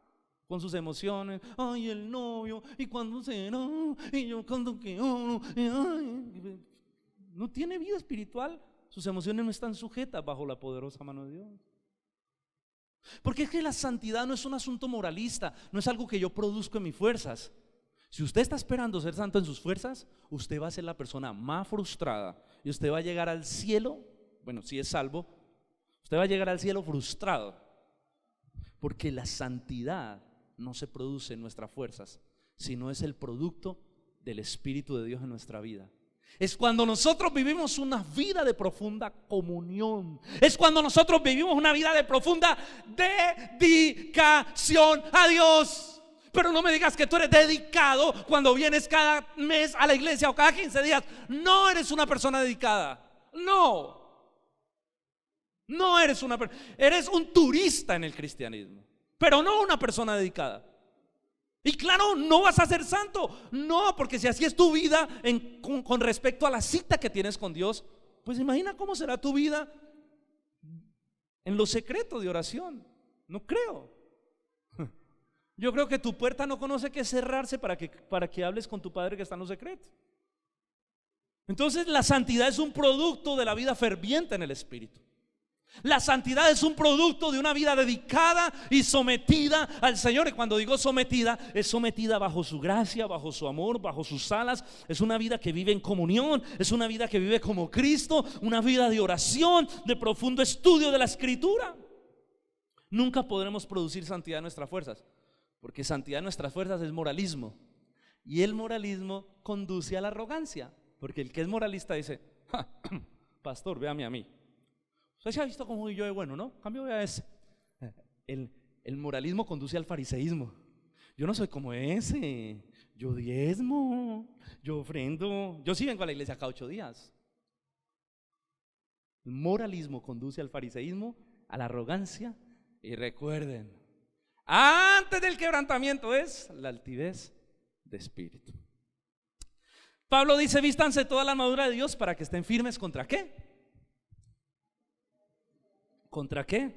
con sus emociones. Ay, el novio, y cuando será, y yo cuando que no tiene vida espiritual. Sus emociones no están sujetas bajo la poderosa mano de Dios. Porque es que la santidad no es un asunto moralista, no es algo que yo produzco en mis fuerzas. Si usted está esperando ser santo en sus fuerzas, usted va a ser la persona más frustrada y usted va a llegar al cielo, bueno, si es salvo, usted va a llegar al cielo frustrado. Porque la santidad no se produce en nuestras fuerzas, sino es el producto del Espíritu de Dios en nuestra vida. Es cuando nosotros vivimos una vida de profunda comunión. Es cuando nosotros vivimos una vida de profunda dedicación a Dios. Pero no me digas que tú eres dedicado cuando vienes cada mes a la iglesia o cada 15 días. No eres una persona dedicada. No eres eres un turista en el cristianismo, pero no una persona dedicada. Y claro, no vas a ser santo. No, porque si así es tu vida con respecto a la cita que tienes con Dios, pues imagina cómo será tu vida en lo secreto de oración. No creo. Yo creo que tu puerta no conoce que cerrarse para que hables con tu Padre que está en lo secreto. Entonces la santidad es un producto de la vida ferviente en el Espíritu. La santidad es un producto de una vida dedicada y sometida al Señor. Y cuando digo sometida, es sometida bajo su gracia, bajo su amor, bajo sus alas. Es una vida que vive en comunión, es una vida que vive como Cristo, una vida de oración, de profundo estudio de la Escritura. Nunca podremos producir santidad en nuestras fuerzas, porque santidad en nuestras fuerzas es moralismo. Y el moralismo conduce a la arrogancia, porque el que es moralista dice: pastor, véame a mí. Usted se ha visto como yo de bueno, ¿no? Cambio, vea ese. El moralismo conduce al fariseísmo. Yo no soy como ese. Yo diezmo, yo ofrendo. Yo sí vengo a la iglesia cada 8 días. El moralismo conduce al fariseísmo, a la arrogancia. Y recuerden, antes del quebrantamiento es la altivez de espíritu. Pablo dice: vístanse toda la armadura de Dios para que estén firmes. ¿Contra qué? ¿Contra qué?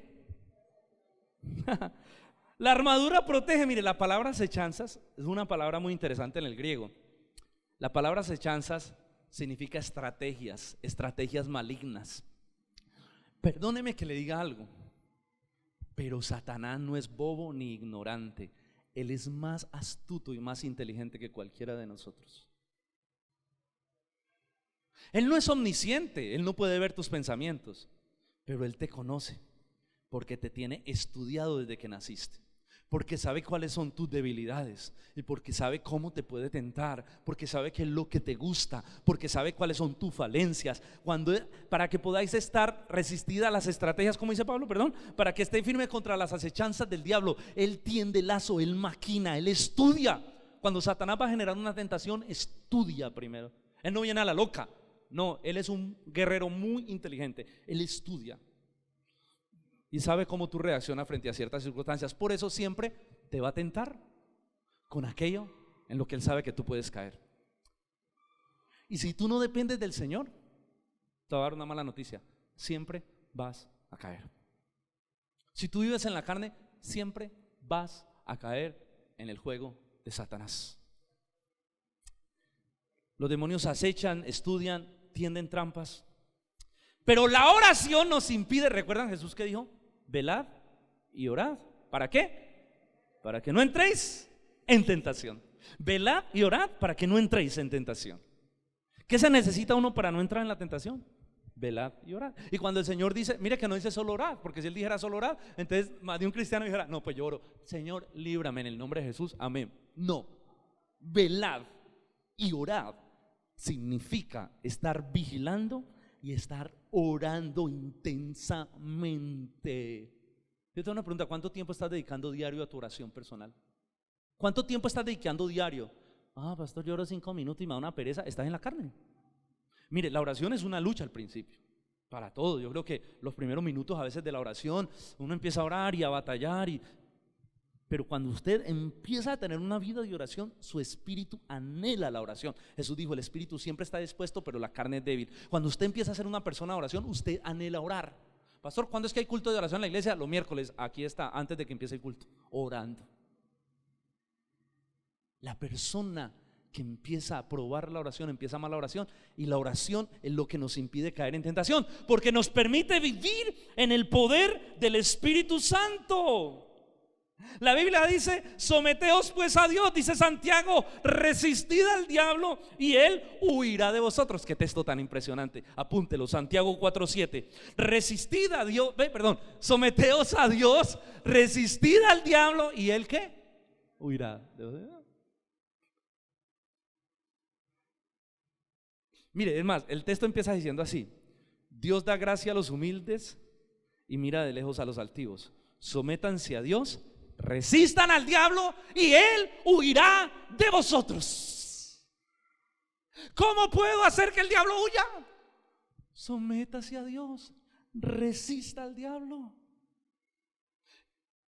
La armadura protege. Mire, la palabra acechanzas es una palabra muy interesante en el griego. La palabra acechanzas significa estrategias, estrategias malignas. Perdóneme que le diga algo, pero Satanás no es bobo ni ignorante. Él es más astuto y más inteligente que cualquiera de nosotros. Él no es omnisciente, él no puede ver tus pensamientos, pero él te conoce, porque te tiene estudiado desde que naciste, porque sabe cuáles son tus debilidades, y porque sabe cómo te puede tentar, porque sabe qué es lo que te gusta, porque sabe cuáles son tus falencias, para que podáis estar resistida a las estrategias, como dice Pablo, para que esté firme contra las acechanzas del diablo. Él tiende lazo, él maquina, él estudia. Cuando Satanás va a generar una tentación, estudia primero. Él no viene a la loca. No, él es un guerrero muy inteligente. Él estudia y sabe cómo tú reaccionas frente a ciertas circunstancias. Por eso siempre te va a tentar con aquello en lo que él sabe que tú puedes caer. Y si tú no dependes del Señor, te va a dar una mala noticia: siempre vas a caer. Si tú vives en la carne, siempre vas a caer en el juego de Satanás. Los demonios acechan, estudian, tienden trampas. Pero la oración nos impide. ¿Recuerdan Jesús que dijo? Velad y orad. ¿Para qué? Para que no entréis en tentación. Velad y orad para que no entréis en tentación. ¿Qué se necesita uno para no entrar en la tentación? Velad y orad. Y cuando el Señor dice, mire que no dice solo orad, porque si Él dijera solo orad, entonces más de un cristiano dijera: no, pues yo oro, Señor, líbrame en el nombre de Jesús, amén. No, velad y orad significa estar vigilando y estar orando intensamente. Yo tengo una pregunta: ¿cuánto tiempo estás dedicando diario a tu oración personal? ¿Cuánto tiempo estás dedicando diario? Pastor, yo oro 5 minutos y me da una pereza. Estás en la carne. Mire, la oración es una lucha al principio, para todo. Yo creo que los primeros minutos a veces de la oración uno empieza a orar y a batallar, pero cuando usted empieza a tener una vida de oración, su espíritu anhela la oración. Jesús dijo: el espíritu siempre está dispuesto, pero la carne es débil. Cuando usted empieza a ser una persona de oración, usted anhela orar. Pastor, ¿cuándo es que hay culto de oración en la iglesia? Los miércoles. Aquí está, antes de que empiece el culto, orando. La persona que empieza a probar la oración empieza a amar la oración, y la oración es lo que nos impide caer en tentación, porque nos permite vivir en el poder del Espíritu Santo. La Biblia dice: someteos pues a Dios, dice Santiago, resistid al diablo y él huirá de vosotros. Qué texto tan impresionante, apúntelo, Santiago 4:7. Resistid a Dios, someteos a Dios, resistid al diablo y él ¿qué? Huirá de vosotros. Mire, es más, el texto empieza diciendo así: Dios da gracia a los humildes y mira de lejos a los altivos. Sométanse a Dios, resistan al diablo y él huirá de vosotros. ¿Cómo puedo hacer que el diablo huya? Sométase a Dios, resista al diablo.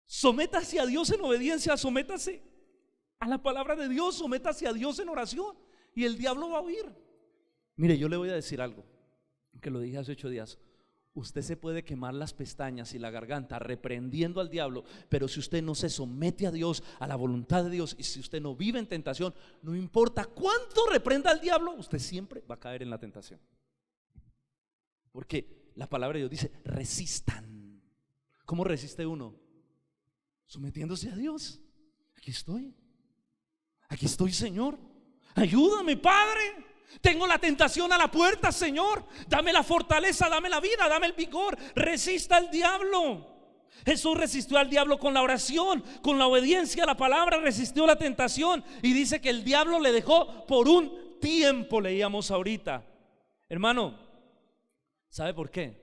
Sométase a Dios en obediencia, sométase a la palabra de Dios, sométase a Dios en oración y el diablo va a huir. Mire, yo le voy a decir algo que lo dije hace 8 días. Usted se puede quemar las pestañas y la garganta reprendiendo al diablo, pero si usted no se somete a Dios, a la voluntad de Dios, y si usted no vive en tentación, no importa cuánto reprenda al diablo, usted siempre va a caer en la tentación. Porque la palabra de Dios dice: resistan. ¿Cómo resiste uno? Sometiéndose a Dios. Aquí estoy, Señor, ayúdame, Padre. Tengo la tentación a la puerta, Señor, dame la fortaleza, dame la vida, dame el vigor. Resista al diablo. Jesús resistió al diablo con la oración, con la obediencia a la palabra, resistió la tentación. Y dice que el diablo le dejó por un tiempo, leíamos ahorita. Hermano, ¿sabe por qué?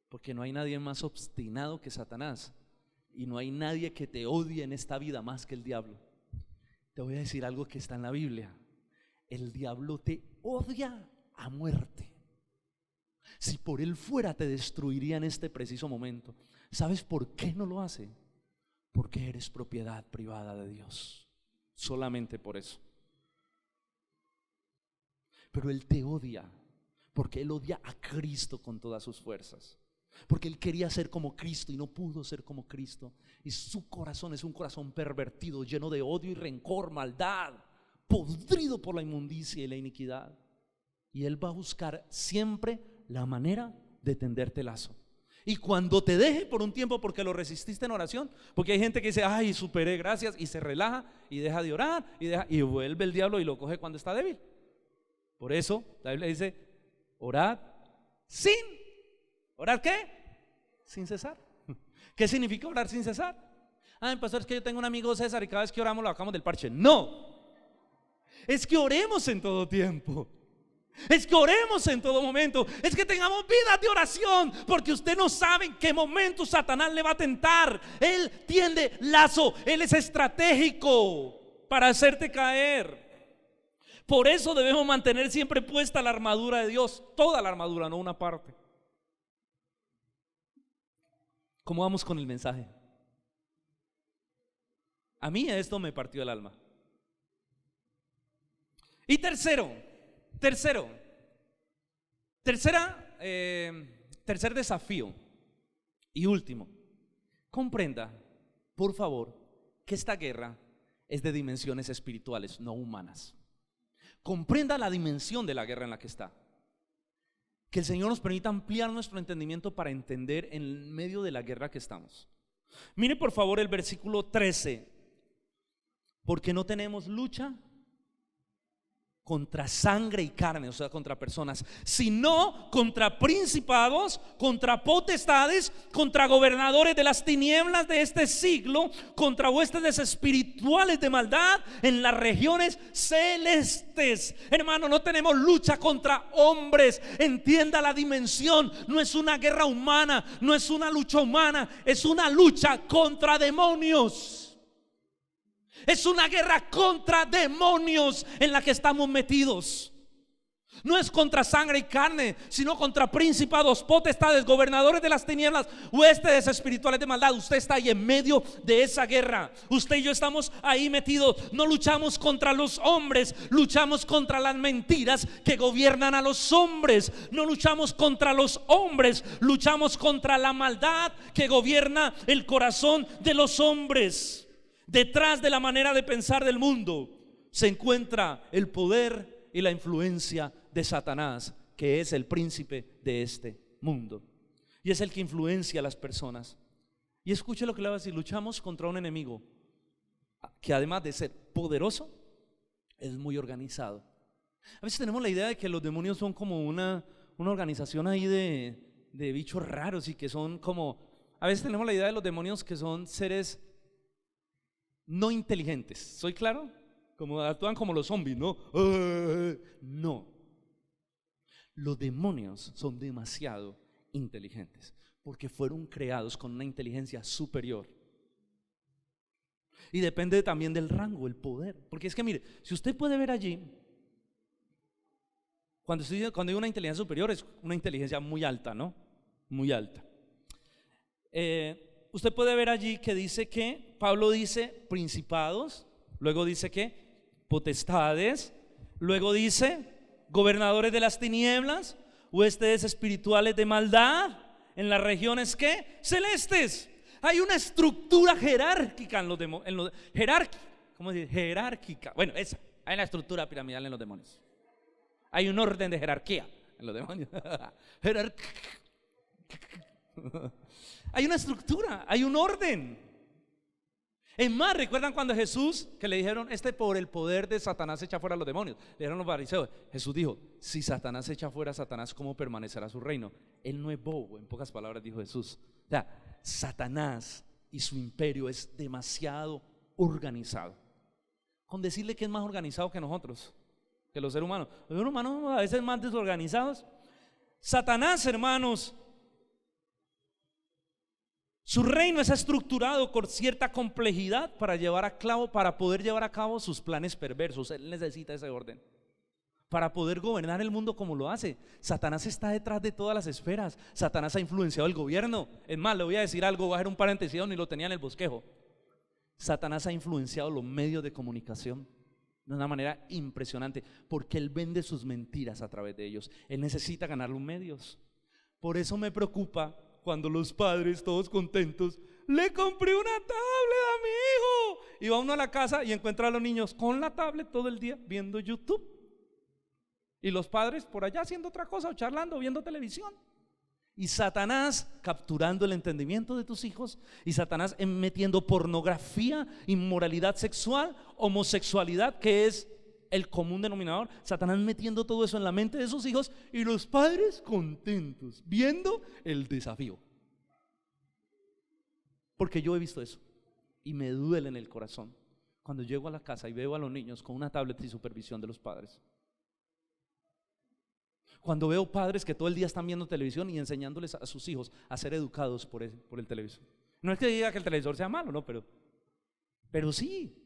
Porque no hay nadie más obstinado que Satanás, y no hay nadie que te odie en esta vida más que el diablo. Te voy a decir algo que está en la Biblia: el diablo te odia a muerte. Si por él fuera, te destruiría en este preciso momento. ¿Sabes por qué no lo hace? Porque eres propiedad privada de Dios. Solamente por eso. Pero él te odia porque él odia a Cristo con todas sus fuerzas. Porque él quería ser como Cristo y no pudo ser como Cristo. Y su corazón es un corazón pervertido, lleno de odio y rencor, maldad, podrido por la inmundicia y la iniquidad. Y él va a buscar siempre la manera de tenderte lazo. Y cuando te deje por un tiempo, porque lo resististe en oración, porque hay gente que dice: ay, superé, gracias, y se relaja y deja de orar y vuelve el diablo y lo coge cuando está débil. Por eso la Biblia dice: orad sin ¿orar qué? Sin cesar. ¿Qué significa orar sin cesar? Pastor, es que yo tengo un amigo César y cada vez que oramos lo sacamos del parche. No, es que oremos en todo tiempo. Es que oremos en todo momento. Es que tengamos vidas de oración, porque usted no sabe en qué momento Satanás le va a tentar. Él tiende lazo, él es estratégico para hacerte caer. Por eso debemos mantener siempre puesta la armadura de Dios, toda la armadura, no una parte. ¿Cómo vamos con el mensaje? A mí esto me partió el alma. Y tercer desafío y último: comprenda, por favor, que esta guerra es de dimensiones espirituales, no humanas. Comprenda la dimensión de la guerra en la que está. Que el Señor nos permita ampliar nuestro entendimiento para entender en medio de la guerra que estamos. Mire por favor el versículo 13. Porque no tenemos lucha contra sangre y carne, o sea, contra personas, sino contra principados, contra potestades, contra gobernadores de las tinieblas de este siglo, contra huestes espirituales de maldad en las regiones celestes. Hermano, no tenemos lucha contra hombres. Entienda la dimensión. No es una guerra humana, no es una lucha humana, es una lucha contra demonios. Es una guerra contra demonios en la que estamos metidos. No es contra sangre y carne, sino contra principados, potestades, gobernadores de las tinieblas, huestes espirituales de maldad. Usted está ahí en medio de esa guerra. Usted y yo estamos ahí metidos. No luchamos contra los hombres, luchamos contra las mentiras que gobiernan a los hombres. No luchamos contra los hombres, luchamos contra la maldad que gobierna el corazón de los hombres. Detrás de la manera de pensar del mundo se encuentra el poder y la influencia de Satanás, que es el príncipe de este mundo y es el que influencia a las personas. Y escuche lo que le voy a decir: luchamos contra un enemigo que, además de ser poderoso, es muy organizado. A veces tenemos la idea de que los demonios son como una organización ahí de bichos raros, y que son como, a veces tenemos la idea de los demonios que son seres no inteligentes. ¿Soy claro? Como actúan como los zombies, ¿no? No. Los demonios son demasiado inteligentes, porque fueron creados con una inteligencia superior. Y depende también del rango, el poder. Porque es que mire, si usted puede ver allí, cuando hay una inteligencia superior, es una inteligencia muy alta, ¿no? Muy alta. Usted puede ver allí que dice que Pablo dice principados, luego dice que potestades, luego dice gobernadores de las tinieblas, huestes espirituales de maldad en las regiones ¿qué? Celestes. Hay una estructura jerárquica en los demonios, ¿cómo se dice? Jerárquica. Bueno, esa, hay una estructura piramidal en los demonios. Hay un orden de jerarquía en los demonios. Hay una estructura, hay un orden. Es más, ¿recuerdan cuando Jesús, que le dijeron, por el poder de Satanás echa fuera a los demonios? Le dijeron los fariseos. Jesús dijo, si Satanás echa fuera a Satanás, ¿cómo permanecerá su reino? Él no es bobo, en pocas palabras dijo Jesús. O sea, Satanás y su imperio es demasiado organizado. Con decirle que es más organizado que nosotros, que los seres humanos. Los seres humanos somos a veces más desorganizados. Satanás, hermanos, su reino es estructurado con cierta complejidad para poder llevar a cabo sus planes perversos. Él necesita ese orden para poder gobernar el mundo como lo hace. Satanás está detrás de todas las esferas. Satanás ha influenciado el gobierno. Es más, le voy a decir algo, voy a hacer un paréntesis, ni lo tenía en el bosquejo. Satanás ha influenciado los medios de comunicación de una manera impresionante, porque él vende sus mentiras a través de ellos. Él necesita ganar los medios. Por eso me preocupa cuando los padres, todos contentos, le compré una tablet a mi hijo, y va uno a la casa y encuentra a los niños con la tablet todo el día viendo YouTube, y los padres por allá haciendo otra cosa, o charlando, viendo televisión. Y Satanás capturando el entendimiento de tus hijos, y Satanás metiendo pornografía, inmoralidad sexual, homosexualidad, que es el común denominador. Satanás metiendo todo eso en la mente de sus hijos, y los padres contentos viendo el desafío. Porque yo he visto eso y me duele en el corazón cuando llego a la casa y veo a los niños con una tablet y supervisión de los padres. Cuando veo padres que todo el día están viendo televisión y enseñándoles a sus hijos a ser educados por el televisor. No es que diga que el televisor sea malo, no, pero sí.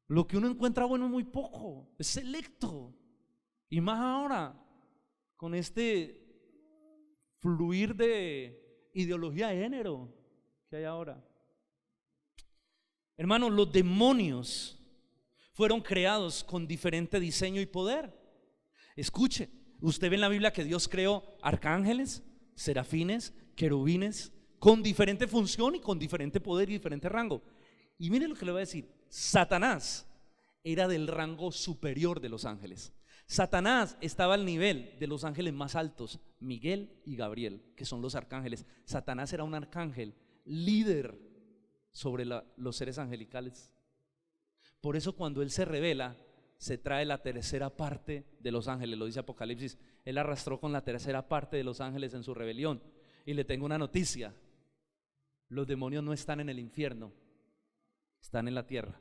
Lo que uno encuentra bueno es muy poco, es selecto. Y más ahora, con este fluir de ideología de género que hay ahora. Hermanos, los demonios fueron creados con diferente diseño y poder. Escuche, usted ve en la Biblia que Dios creó arcángeles, serafines, querubines, con diferente función y con diferente poder y diferente rango. Y mire lo que le voy a decir: Satanás era del rango superior de los ángeles. Satanás estaba al nivel de los ángeles más altos, Miguel y Gabriel, que son los arcángeles. Satanás era un arcángel líder sobre los seres angelicales. Por eso cuando él se revela, se trae la tercera parte de los ángeles. Lo dice Apocalipsis, él arrastró con la tercera parte de los ángeles en su rebelión. Y le tengo una noticia: los demonios no están en el infierno, están en la tierra.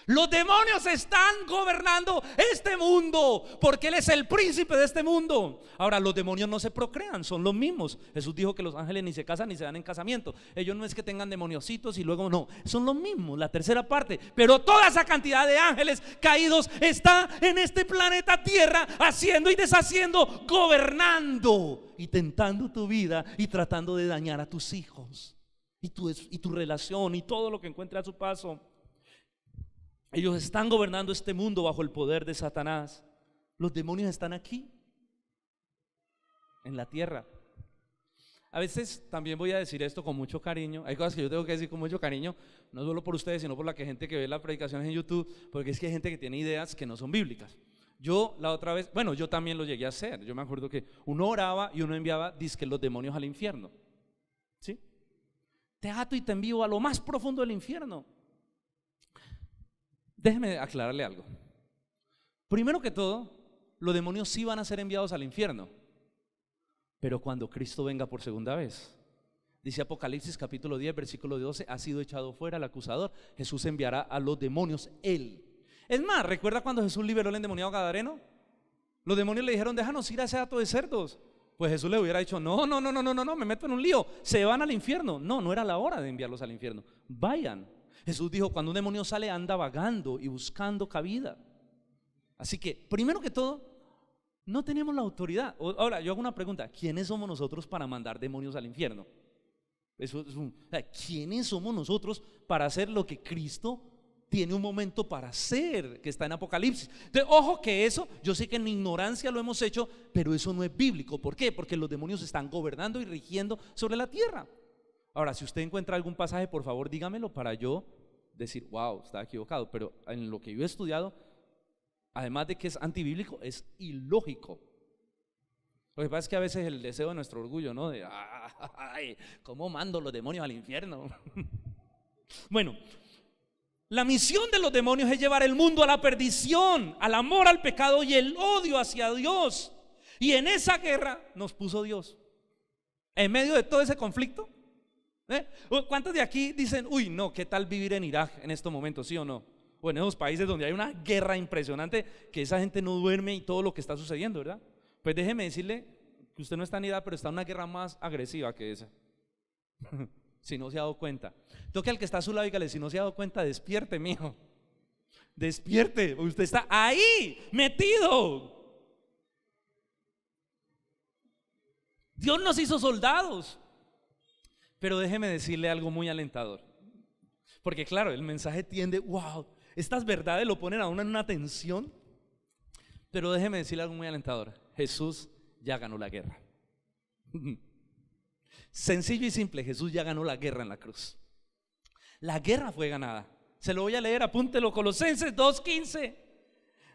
Los demonios están gobernando este mundo porque Él es el príncipe de este mundo. Ahora, los demonios no se procrean, son los mismos. Jesús dijo que los ángeles ni se casan ni se dan en casamiento. Ellos no es que tengan demoniositos y luego no, son los mismos, la tercera parte. Pero toda esa cantidad de ángeles caídos está en este planeta Tierra, haciendo y deshaciendo, gobernando y tentando tu vida y tratando de dañar a tus hijos y tu relación y todo lo que encuentre a su paso. Ellos están gobernando este mundo bajo el poder de Satanás. Los demonios están aquí, en la tierra. A veces también voy a decir esto con mucho cariño. Hay cosas que yo tengo que decir con mucho cariño, no solo por ustedes, sino por la gente que ve las predicaciones en YouTube, porque es que hay gente que tiene ideas que no son bíblicas. Yo la otra vez, bueno, yo también lo llegué a hacer. Yo me acuerdo que uno oraba y uno enviaba dizque los demonios al infierno. ¿Sí? Te ato y te envío a lo más profundo del infierno. Déjeme aclararle algo. Primero que todo, los demonios sí van a ser enviados al infierno, pero cuando Cristo venga por segunda vez. Dice Apocalipsis capítulo 10 versículo 12: ha sido echado fuera el acusador. Jesús enviará a los demonios él. Es más, ¿recuerda cuando Jesús liberó al endemoniado gadareno? Los demonios le dijeron: déjanos ir a ese hato de cerdos. Pues Jesús le hubiera dicho: no, me meto en un lío, se van al infierno. No era la hora de enviarlos al infierno. Vayan. Jesús dijo: cuando un demonio sale, anda vagando y buscando cabida. Así que, primero que todo, no tenemos la autoridad. Ahora, yo hago una pregunta: ¿quiénes somos nosotros para mandar demonios al infierno? ¿Quiénes somos nosotros para hacer lo que Cristo tiene un momento para hacer, que está en Apocalipsis? Entonces, ojo que eso, yo sé que en ignorancia lo hemos hecho, pero eso no es bíblico. ¿Por qué? Porque los demonios están gobernando y rigiendo sobre la tierra. Ahora, si usted encuentra algún pasaje, por favor dígamelo para yo decir, wow, estaba equivocado. Pero en lo que yo he estudiado, además de que es antibíblico, es ilógico. Lo que pasa es que a veces el deseo de nuestro orgullo, ¿no? De, ay, ¿cómo mando los demonios al infierno? Bueno, la misión de los demonios es llevar el mundo a la perdición, al amor al pecado y el odio hacia Dios. Y en esa guerra nos puso Dios. En medio de todo ese conflicto, ¿cuántos de aquí dicen, uy, no, qué tal vivir en Irak en estos momentos, sí o no? O en esos países donde hay una guerra impresionante, que esa gente no duerme y todo lo que está sucediendo, ¿verdad? Pues déjeme decirle que usted no está en Irak, pero está en una guerra más agresiva que esa. Si no se ha dado cuenta, toque al que está a su lado y dígale, si no se ha dado cuenta, despierte, mijo. Despierte, usted está ahí metido. Dios nos hizo soldados. Pero déjeme decirle algo muy alentador, porque claro, el mensaje tiende, wow, estas verdades lo ponen a uno en una tensión. Pero déjeme decirle algo muy alentador: Jesús ya ganó la guerra. Sencillo y simple, Jesús ya ganó la guerra en la cruz. La guerra fue ganada. Se lo voy a leer, apúntelo, Colosenses 2:15.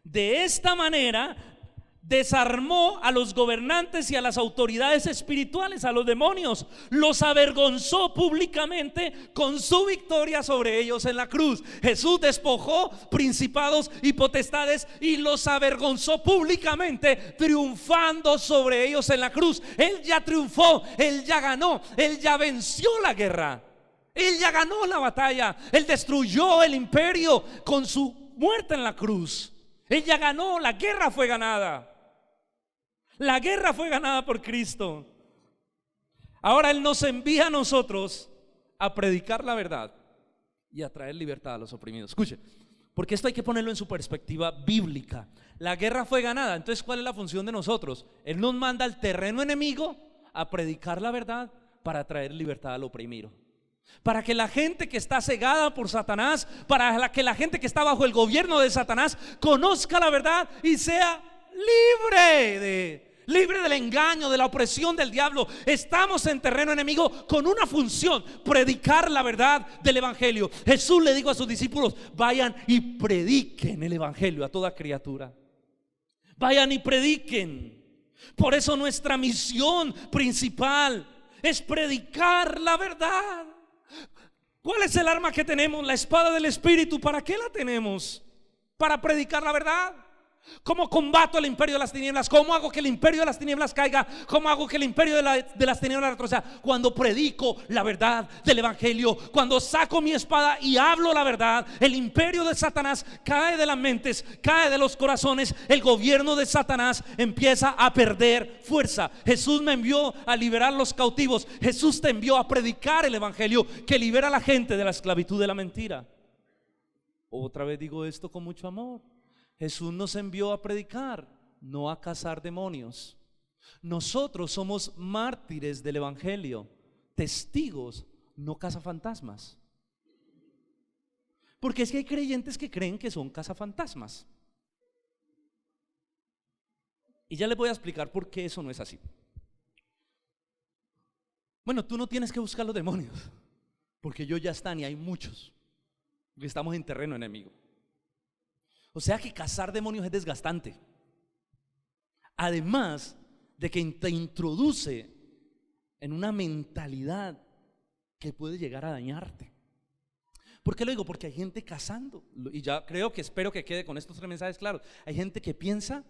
De esta manera desarmó a los gobernantes y a las autoridades espirituales, a los demonios, los avergonzó públicamente con su victoria sobre ellos en la cruz. Jesús despojó principados y potestades y los avergonzó públicamente, triunfando sobre ellos en la cruz. Él ya triunfó, Él ya ganó, Él ya venció la guerra, Él ya ganó la batalla, Él destruyó el imperio con su muerte en la cruz. Él ya ganó, la guerra fue ganada. La guerra fue ganada por Cristo. Ahora Él nos envía a nosotros a predicar la verdad y a traer libertad a los oprimidos. Escuche, porque esto hay que ponerlo en su perspectiva bíblica. La guerra fue ganada, entonces ¿cuál es la función de nosotros? Él nos manda al terreno enemigo a predicar la verdad para traer libertad al oprimido. Para que la gente que está cegada por Satanás, para que la gente que está bajo el gobierno de Satanás conozca la verdad y sea libre del engaño, de la opresión del diablo. Estamos en terreno enemigo con una función: predicar la verdad del evangelio. Jesús le dijo a sus discípulos: vayan y prediquen el evangelio a toda criatura. Vayan y prediquen. Por eso nuestra misión principal es predicar la verdad. ¿Cuál es el arma que tenemos? La espada del Espíritu. ¿Para qué la tenemos? Para predicar la verdad. ¿Cómo combato el imperio de las tinieblas? ¿Cómo hago que el imperio de las tinieblas caiga? ¿Cómo hago que el imperio de las tinieblas retroceda? Cuando predico la verdad del evangelio, cuando saco mi espada y hablo la verdad, el imperio de Satanás cae de las mentes, cae de los corazones. El gobierno de Satanás empieza a perder fuerza. Jesús me envió a liberar los cautivos. Jesús te envió a predicar el evangelio que libera a la gente de la esclavitud de la mentira. Otra vez digo esto con mucho amor. Jesús nos envió a predicar, no a cazar demonios. Nosotros somos mártires del evangelio, testigos, no cazafantasmas. Porque es que hay creyentes que creen que son cazafantasmas. Y ya les voy a explicar por qué eso no es así. Bueno, tú no tienes que buscar los demonios, porque ellos ya están y hay muchos, porque estamos en terreno enemigo. O sea que cazar demonios es desgastante. Además de que te introduce en una mentalidad que puede llegar a dañarte. ¿Por qué lo digo? Porque hay gente cazando. Y ya espero que quede con estos 3 mensajes claros. Hay gente que piensa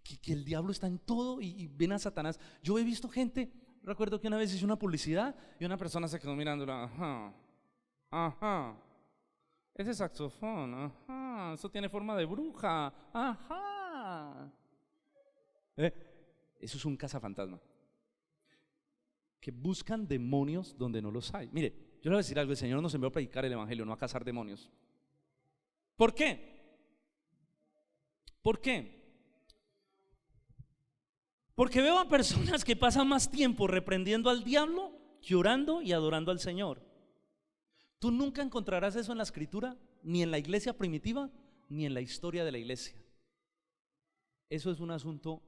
que el diablo está en todo y ven a Satanás. Yo he visto gente, recuerdo que una vez hice una publicidad y una persona se quedó mirándola. Ajá. Ese saxofón, ajá, eso tiene forma de bruja, ajá. Eso es un cazafantasma. Que buscan demonios donde no los hay. Mire, yo le voy a decir algo: el Señor nos envió a predicar el evangelio, no a cazar demonios. ¿Por qué? ¿Por qué? Porque veo a personas que pasan más tiempo reprendiendo al diablo llorando y adorando al Señor. Tú nunca encontrarás eso en la Escritura, ni en la iglesia primitiva, ni en la historia de la iglesia. Eso es un asunto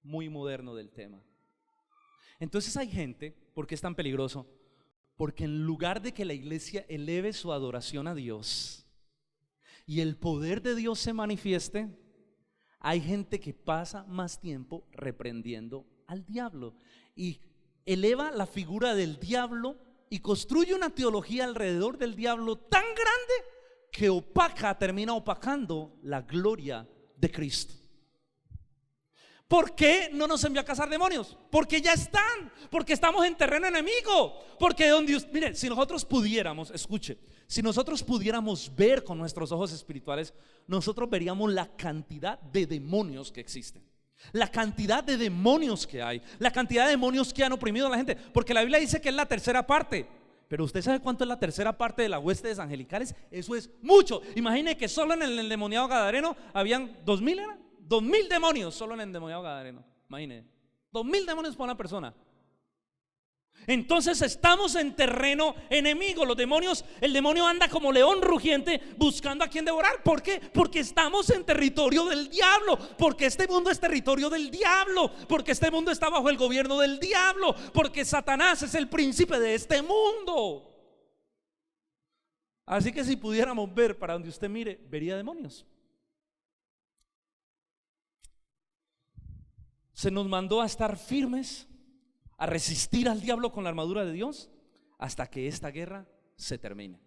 muy moderno del tema. Entonces hay gente, ¿por qué es tan peligroso? Porque en lugar de que la iglesia eleve su adoración a Dios y el poder de Dios se manifieste, hay gente que pasa más tiempo reprendiendo al diablo y eleva la figura del diablo y construye una teología alrededor del diablo tan grande que termina opacando la gloria de Cristo. ¿Por qué no nos envió a cazar demonios? Porque ya están, porque estamos en terreno enemigo. Porque mire, si nosotros pudiéramos, escuche, si nosotros pudiéramos ver con nuestros ojos espirituales, nosotros veríamos la cantidad de demonios que existen, la cantidad de demonios que hay, la cantidad de demonios que han oprimido a la gente. Porque la Biblia dice que es la tercera parte. Pero usted sabe cuánto es la tercera parte de las huestes angelicales. Eso es mucho. Imagine que solo en el endemoniado gadareno habían 2000, ¿era? 2000 demonios solo en el endemoniado gadareno. Imagine, 2000 demonios por una persona. Entonces estamos en terreno enemigo. Los demonios, el demonio anda como león rugiente buscando a quien devorar. ¿Por qué? Porque estamos en territorio del diablo. Porque este mundo es territorio del diablo. Porque este mundo está bajo el gobierno del diablo. Porque Satanás es el príncipe de este mundo. Así que si pudiéramos ver para donde usted mire, vería demonios. Se nos mandó a estar firmes, a resistir al diablo con la armadura de Dios hasta que esta guerra se termine.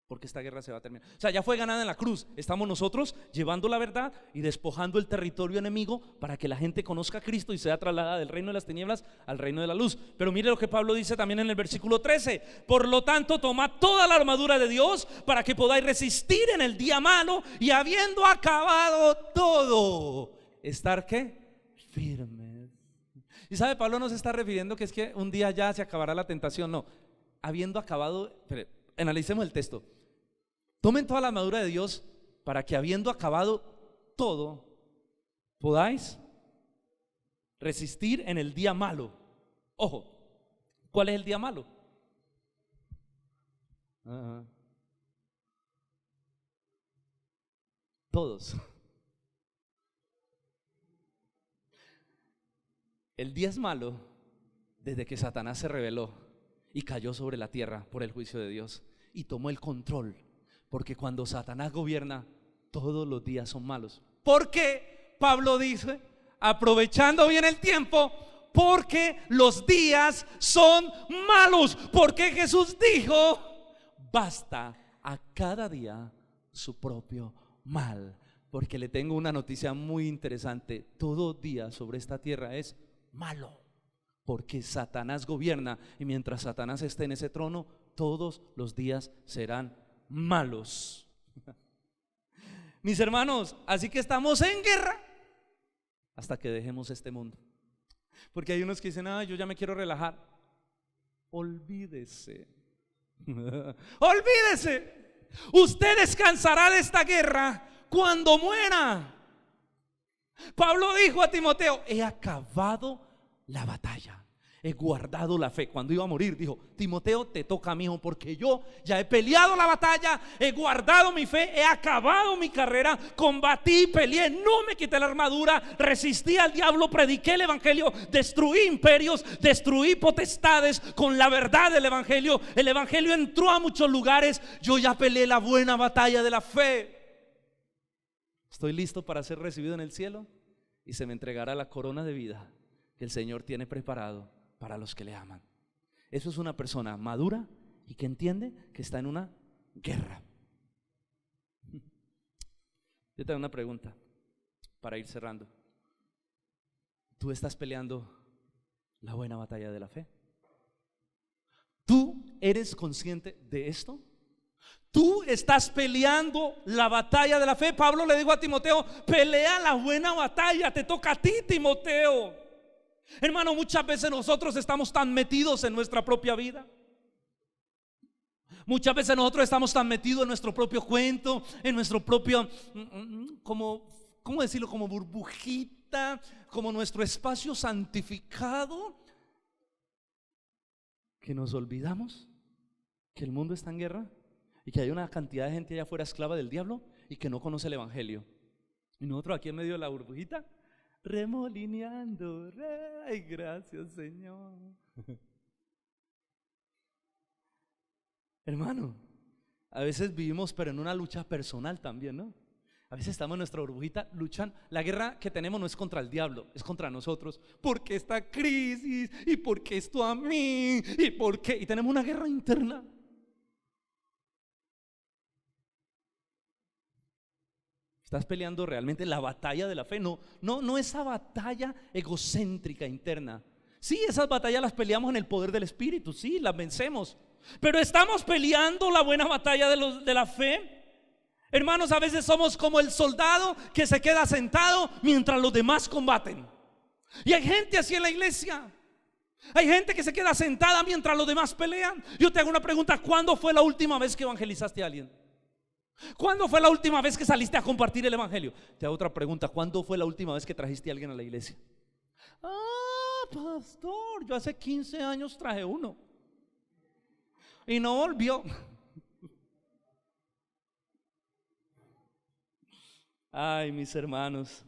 Porque esta guerra se va a terminar. O sea, ya fue ganada en la cruz. Estamos nosotros llevando la verdad y despojando el territorio enemigo para que la gente conozca a Cristo y sea trasladada del reino de las tinieblas al reino de la luz. Pero mire lo que Pablo dice también en el versículo 13: por lo tanto, tomad toda la armadura de Dios para que podáis resistir en el día malo, y habiendo acabado todo, estar ¿qué? Firmes. Y sabe, Pablo no se está refiriendo que es que un día ya se acabará la tentación. No, habiendo acabado, pero analicemos el texto. Tomen toda la armadura de Dios para que habiendo acabado todo, podáis resistir en el día malo. Ojo, ¿cuál es el día malo? Todos. El día es malo desde que Satanás se rebeló y cayó sobre la tierra por el juicio de Dios y tomó el control. Porque cuando Satanás gobierna, todos los días son malos. Porque Pablo dice, aprovechando bien el tiempo, porque los días son malos. Porque Jesús dijo, basta a cada día su propio mal. Porque le tengo una noticia muy interesante: todo día sobre esta tierra es malo, porque Satanás gobierna, y mientras Satanás esté en ese trono, todos los días serán malos. Mis hermanos, así que estamos en guerra hasta que dejemos este mundo. Porque hay unos que dicen, yo ya me quiero relajar. Olvídese. Olvídese. Usted descansará de esta guerra cuando muera. Pablo dijo a Timoteo, he acabado la batalla, he guardado la fe. Cuando iba a morir dijo, Timoteo, te toca a mí, hijo, porque yo ya he peleado la batalla, he guardado mi fe, he acabado mi carrera, combatí, peleé, no me quité la armadura, resistí al diablo, prediqué el evangelio, destruí imperios, destruí potestades con la verdad del evangelio. El evangelio entró a muchos lugares. Yo ya peleé la buena batalla de la fe. Estoy listo para ser recibido en el cielo y se me entregará la corona de vida que el Señor tiene preparado para los que le aman. Eso es una persona madura y que entiende que está en una guerra. Yo te doy una pregunta para ir cerrando. ¿Tú estás peleando la buena batalla de la fe? ¿Tú eres consciente de esto? Tú estás peleando la batalla de la fe. Pablo le dijo a Timoteo, pelea la buena batalla, te toca a ti, Timoteo. Hermano, muchas veces nosotros estamos tan metidos en nuestra propia vida. Muchas veces nosotros estamos tan metidos en nuestro propio cuento, en nuestro propio, ¿cómo decirlo? Como burbujita, como nuestro espacio santificado, que nos olvidamos que el mundo está en guerra y que hay una cantidad de gente allá afuera esclava del diablo y que no conoce el evangelio. Y nosotros aquí en medio de la burbujita, remolineando. Ay, gracias, Señor. Hermano, a veces vivimos pero en una lucha personal también, ¿no? A veces estamos en nuestra burbujita luchando. La guerra que tenemos no es contra el diablo, es contra nosotros. Porque esta crisis, y porque esto a mí, y porque, y tenemos una guerra interna. Estás peleando realmente la batalla de la fe, no esa batalla egocéntrica interna. Sí, esas batallas las peleamos en el poder del Espíritu, sí, las vencemos. Pero estamos peleando la buena batalla de la fe. Hermanos, a veces somos como el soldado que se queda sentado mientras los demás combaten. Y hay gente así en la iglesia. Hay gente que se queda sentada mientras los demás pelean. Yo te hago una pregunta: ¿cuándo fue la última vez que evangelizaste a alguien? ¿Cuándo fue la última vez que saliste a compartir el evangelio? Te hago otra pregunta: ¿cuándo fue la última vez que trajiste a alguien a la iglesia? Pastor, yo hace 15 años traje uno y no volvió. Ay, mis hermanos.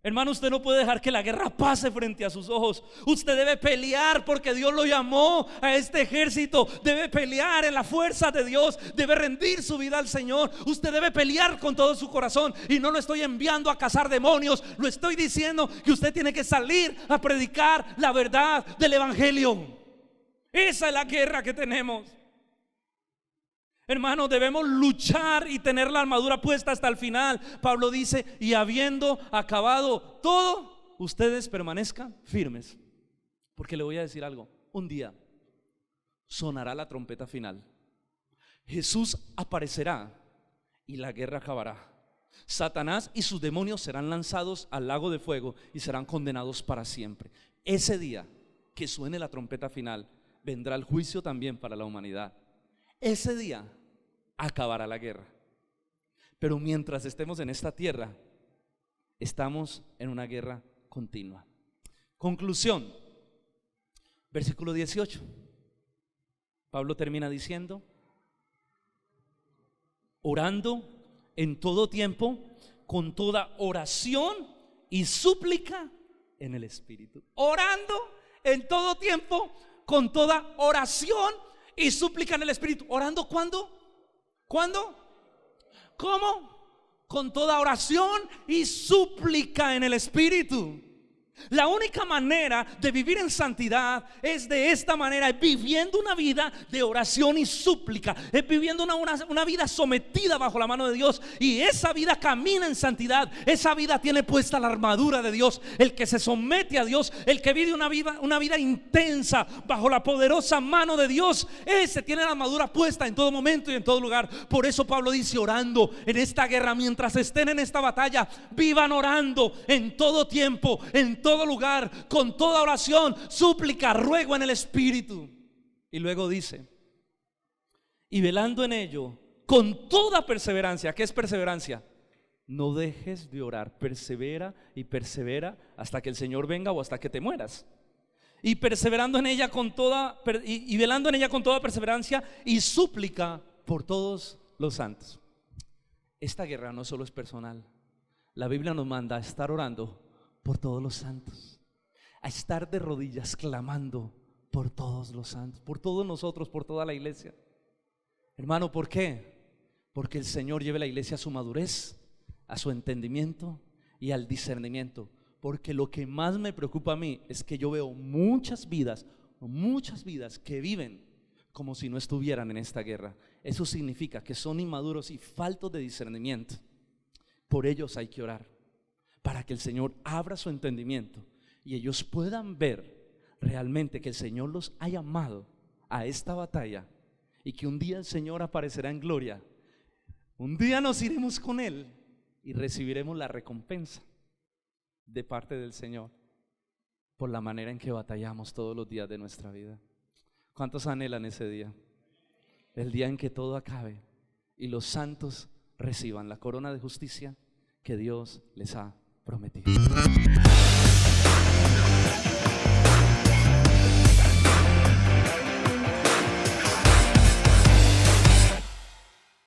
Hermano, usted no puede dejar que la guerra pase frente a sus ojos. Usted debe pelear porque Dios lo llamó a este ejército. Debe pelear en la fuerza de Dios. Debe rendir su vida al Señor. Usted debe pelear con todo su corazón. Y no lo estoy enviando a cazar demonios. Lo estoy diciendo que usted tiene que salir a predicar la verdad del evangelio. Esa es la guerra que tenemos. Hermanos, debemos luchar y tener la armadura puesta hasta el final. Pablo dice: y habiendo acabado todo, ustedes permanezcan firmes. Porque le voy a decir algo: un día sonará la trompeta final. Jesús aparecerá y la guerra acabará. Satanás y sus demonios serán lanzados al lago de fuego y serán condenados para siempre. Ese día que suene la trompeta final, vendrá el juicio también para la humanidad. Ese día acabará la guerra. Pero mientras estemos en esta tierra, estamos en una guerra continua. Conclusión, versículo 18. Pablo termina diciendo: orando en todo tiempo, con toda oración y súplica en el Espíritu. Orando en todo tiempo, con toda oración y súplica en el Espíritu. ¿Orando cuándo? ¿Cuándo? ¿Cómo? Con toda oración y súplica en el Espíritu. La única manera de vivir en santidad es de esta manera: es viviendo una vida de oración y súplica, es viviendo una vida sometida bajo la mano de Dios. Y esa vida camina en santidad, esa vida tiene puesta la armadura de Dios. El que se somete a Dios, el que vive una vida intensa bajo la poderosa mano de Dios, ese tiene la armadura puesta en todo momento y en todo lugar. Por eso Pablo dice: orando en esta guerra, mientras estén en esta batalla, vivan orando en todo tiempo, en todo lugar, con toda oración, súplica, ruego en el Espíritu. Y luego dice: y velando en ello con toda perseverancia. ¿Qué es perseverancia? No dejes de orar, persevera y persevera hasta que el Señor venga o hasta que te mueras. Y perseverando en ella con toda y velando en ella con toda perseverancia y súplica por todos los santos. Esta guerra no solo es personal. La Biblia nos manda a estar orando por todos los santos, a estar de rodillas clamando por todos los santos, por todos nosotros, por toda la iglesia. Hermano, ¿por qué? Porque el Señor lleve la iglesia a su madurez, a su entendimiento y al discernimiento. Porque lo que más me preocupa a mí es que yo veo muchas vidas que viven como si no estuvieran en esta guerra. Eso significa que son inmaduros y faltos de discernimiento. Por ellos hay que orar, para que el Señor abra su entendimiento y ellos puedan ver realmente que el Señor los ha llamado a esta batalla y que un día el Señor aparecerá en gloria. Un día nos iremos con Él y recibiremos la recompensa de parte del Señor por la manera en que batallamos todos los días de nuestra vida. ¿Cuántos anhelan ese día? El día en que todo acabe y los santos reciban la corona de justicia que Dios les ha prometido.